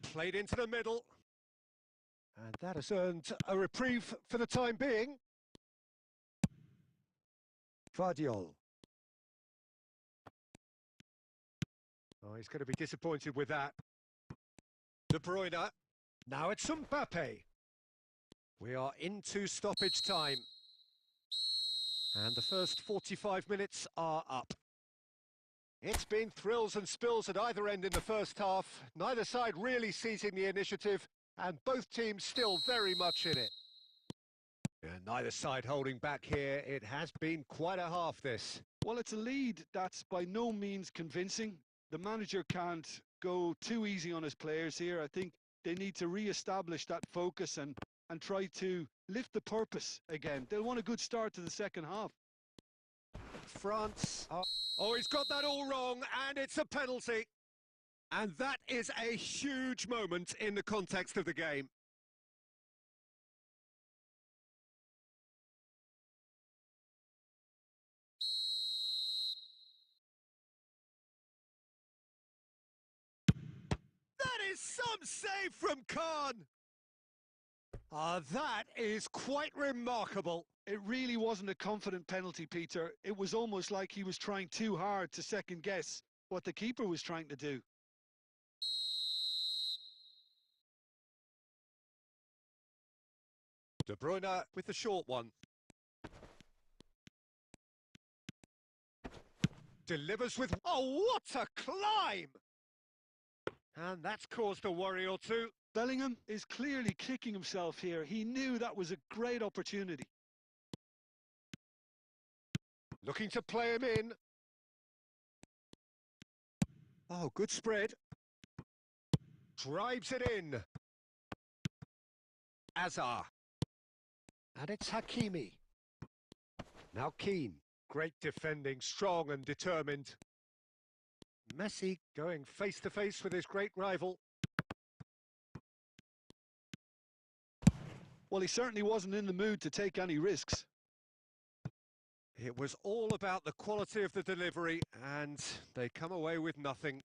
Played into the middle. And that has earned a reprieve for the time being. Vardiol. Oh, he's going to be disappointed with that. De Bruyne. Now it's Mbappe. We are into stoppage time. And the first 45 minutes are up. It's been thrills and spills at either end in the first half. Neither side really seizing the initiative, and both teams still very much in it. And neither side holding back here. It has been quite a half, this. Well, it's a lead that's by no means convincing. The manager can't go too easy on his players here. I think they need to re-establish that focus and try to lift the purpose again. They'll want a good start to the second half. France. Oh, he's got that all wrong, and it's a penalty. And that is a huge moment in the context of the game. That is some save from Khan. That is quite remarkable. It really wasn't a confident penalty, Peter. It was almost like he was trying too hard to second guess what the keeper was trying to do. De Bruyne with the short one. Delivers with... Oh, what a climb! And that's caused a worry or two. Bellingham is clearly kicking himself here. He knew that was a great opportunity. Looking to play him in. Oh, good spread. Drives it in. Azar. And it's Hakimi. Now Keane. Great defending, strong and determined. Messi going face-to-face with his great rival. Well, he certainly wasn't in the mood to take any risks. It was all about the quality of the delivery, and they come away with nothing.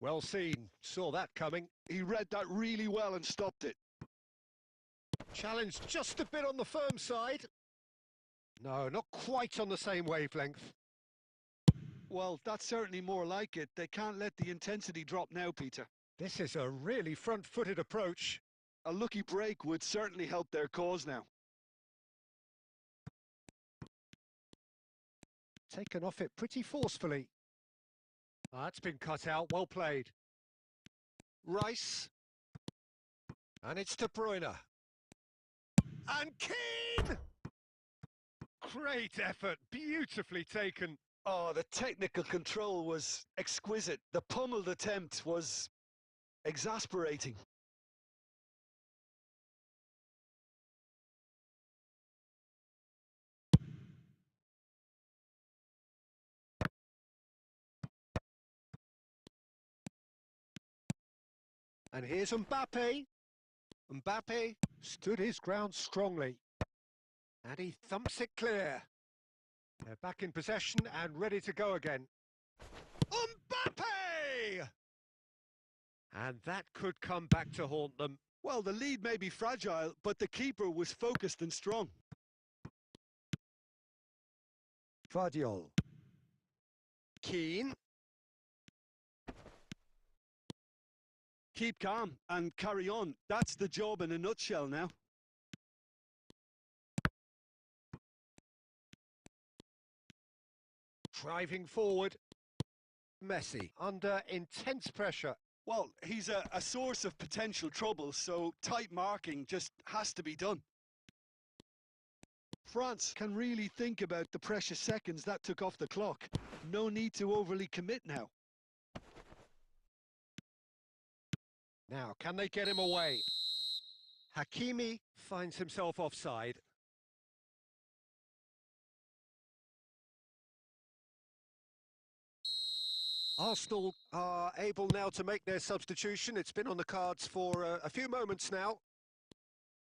Well seen, saw that coming. He read that really well and stopped it. Challenge just a bit on the firm side. No, not quite on the same wavelength. Well, that's certainly more like it. They can't let the intensity drop now, Peter. This is a really front-footed approach. A lucky break would certainly help their cause now. Taken off it pretty forcefully. That's been cut out, well played. Rice. And it's De Bruyne. And Keane! Great effort, beautifully taken. Oh, the technical control was exquisite. The pummeled attempt was exasperating. And here's Mbappe. Mbappe stood his ground strongly. And he thumps it clear. They're back in possession and ready to go again. Mbappe! And that could come back to haunt them. Well, the lead may be fragile, but the keeper was focused and strong. Vardiol. Keane. Keep calm and carry on. That's the job in a nutshell now. Driving forward. Messi under intense pressure. Well, he's a source of potential trouble, so tight marking just has to be done. France can really think about the precious seconds that took off the clock. No need to overly commit now. Now, can they get him away? Hakimi finds himself offside. Arsenal are able now to make their substitution. It's been on the cards for a few moments now.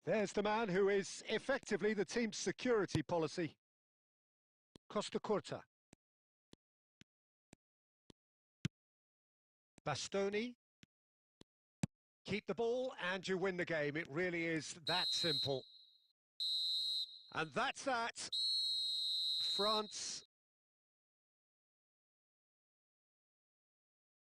There's the man who is effectively the team's security policy. Costa Curta. Bastoni. Keep the ball and you win the game. It really is that simple. And that's that. France